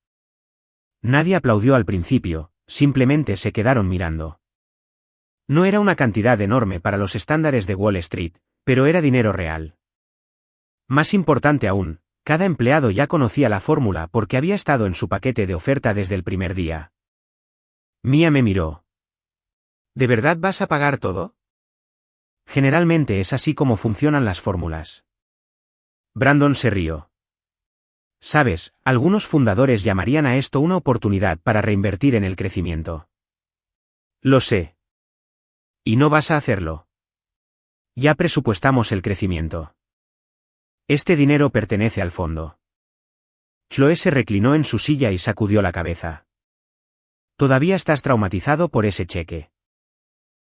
Nadie aplaudió al principio, simplemente se quedaron mirando. No era una cantidad enorme para los estándares de Wall Street, pero era dinero real. Más importante aún, cada empleado ya conocía la fórmula porque había estado en su paquete de oferta desde el primer día. Mia me miró. ¿De verdad vas a pagar todo? Generalmente es así como funcionan las fórmulas. Brandon se rió. Sabes, algunos fundadores llamarían a esto una oportunidad para reinvertir en el crecimiento. Lo sé. ¿Y no vas a hacerlo? Ya presupuestamos el crecimiento. Este dinero pertenece al fondo. Chloe se reclinó en su silla y sacudió la cabeza. Todavía estás traumatizado por ese cheque.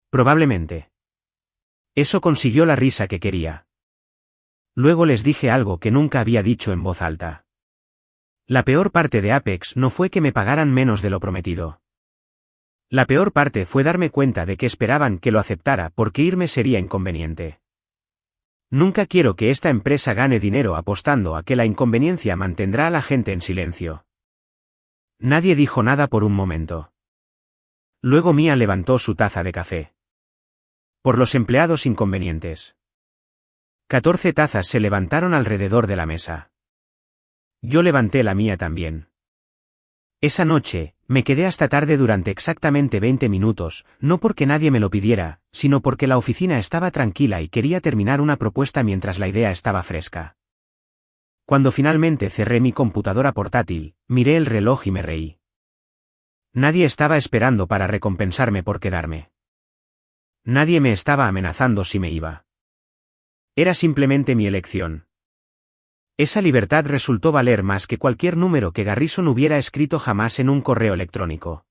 Probablemente. Eso consiguió la risa que quería. Luego les dije algo que nunca había dicho en voz alta. La peor parte de Apex no fue que me pagaran menos de lo prometido. La peor parte fue darme cuenta de que esperaban que lo aceptara porque irme sería inconveniente. Nunca quiero que esta empresa gane dinero apostando a que la inconveniencia mantendrá a la gente en silencio. Nadie dijo nada por un momento. Luego Mia levantó su taza de café. Por los empleados inconvenientes. 14 tazas se levantaron alrededor de la mesa. Yo levanté la mía también. Esa noche, me quedé hasta tarde durante exactamente 20 minutos, no porque nadie me lo pidiera, sino porque la oficina estaba tranquila y quería terminar una propuesta mientras la idea estaba fresca. Cuando finalmente cerré mi computadora portátil, miré el reloj y me reí. Nadie estaba esperando para recompensarme por quedarme. Nadie me estaba amenazando si me iba. Era simplemente mi elección. Esa libertad resultó valer más que cualquier número que Garrison hubiera escrito jamás en un correo electrónico.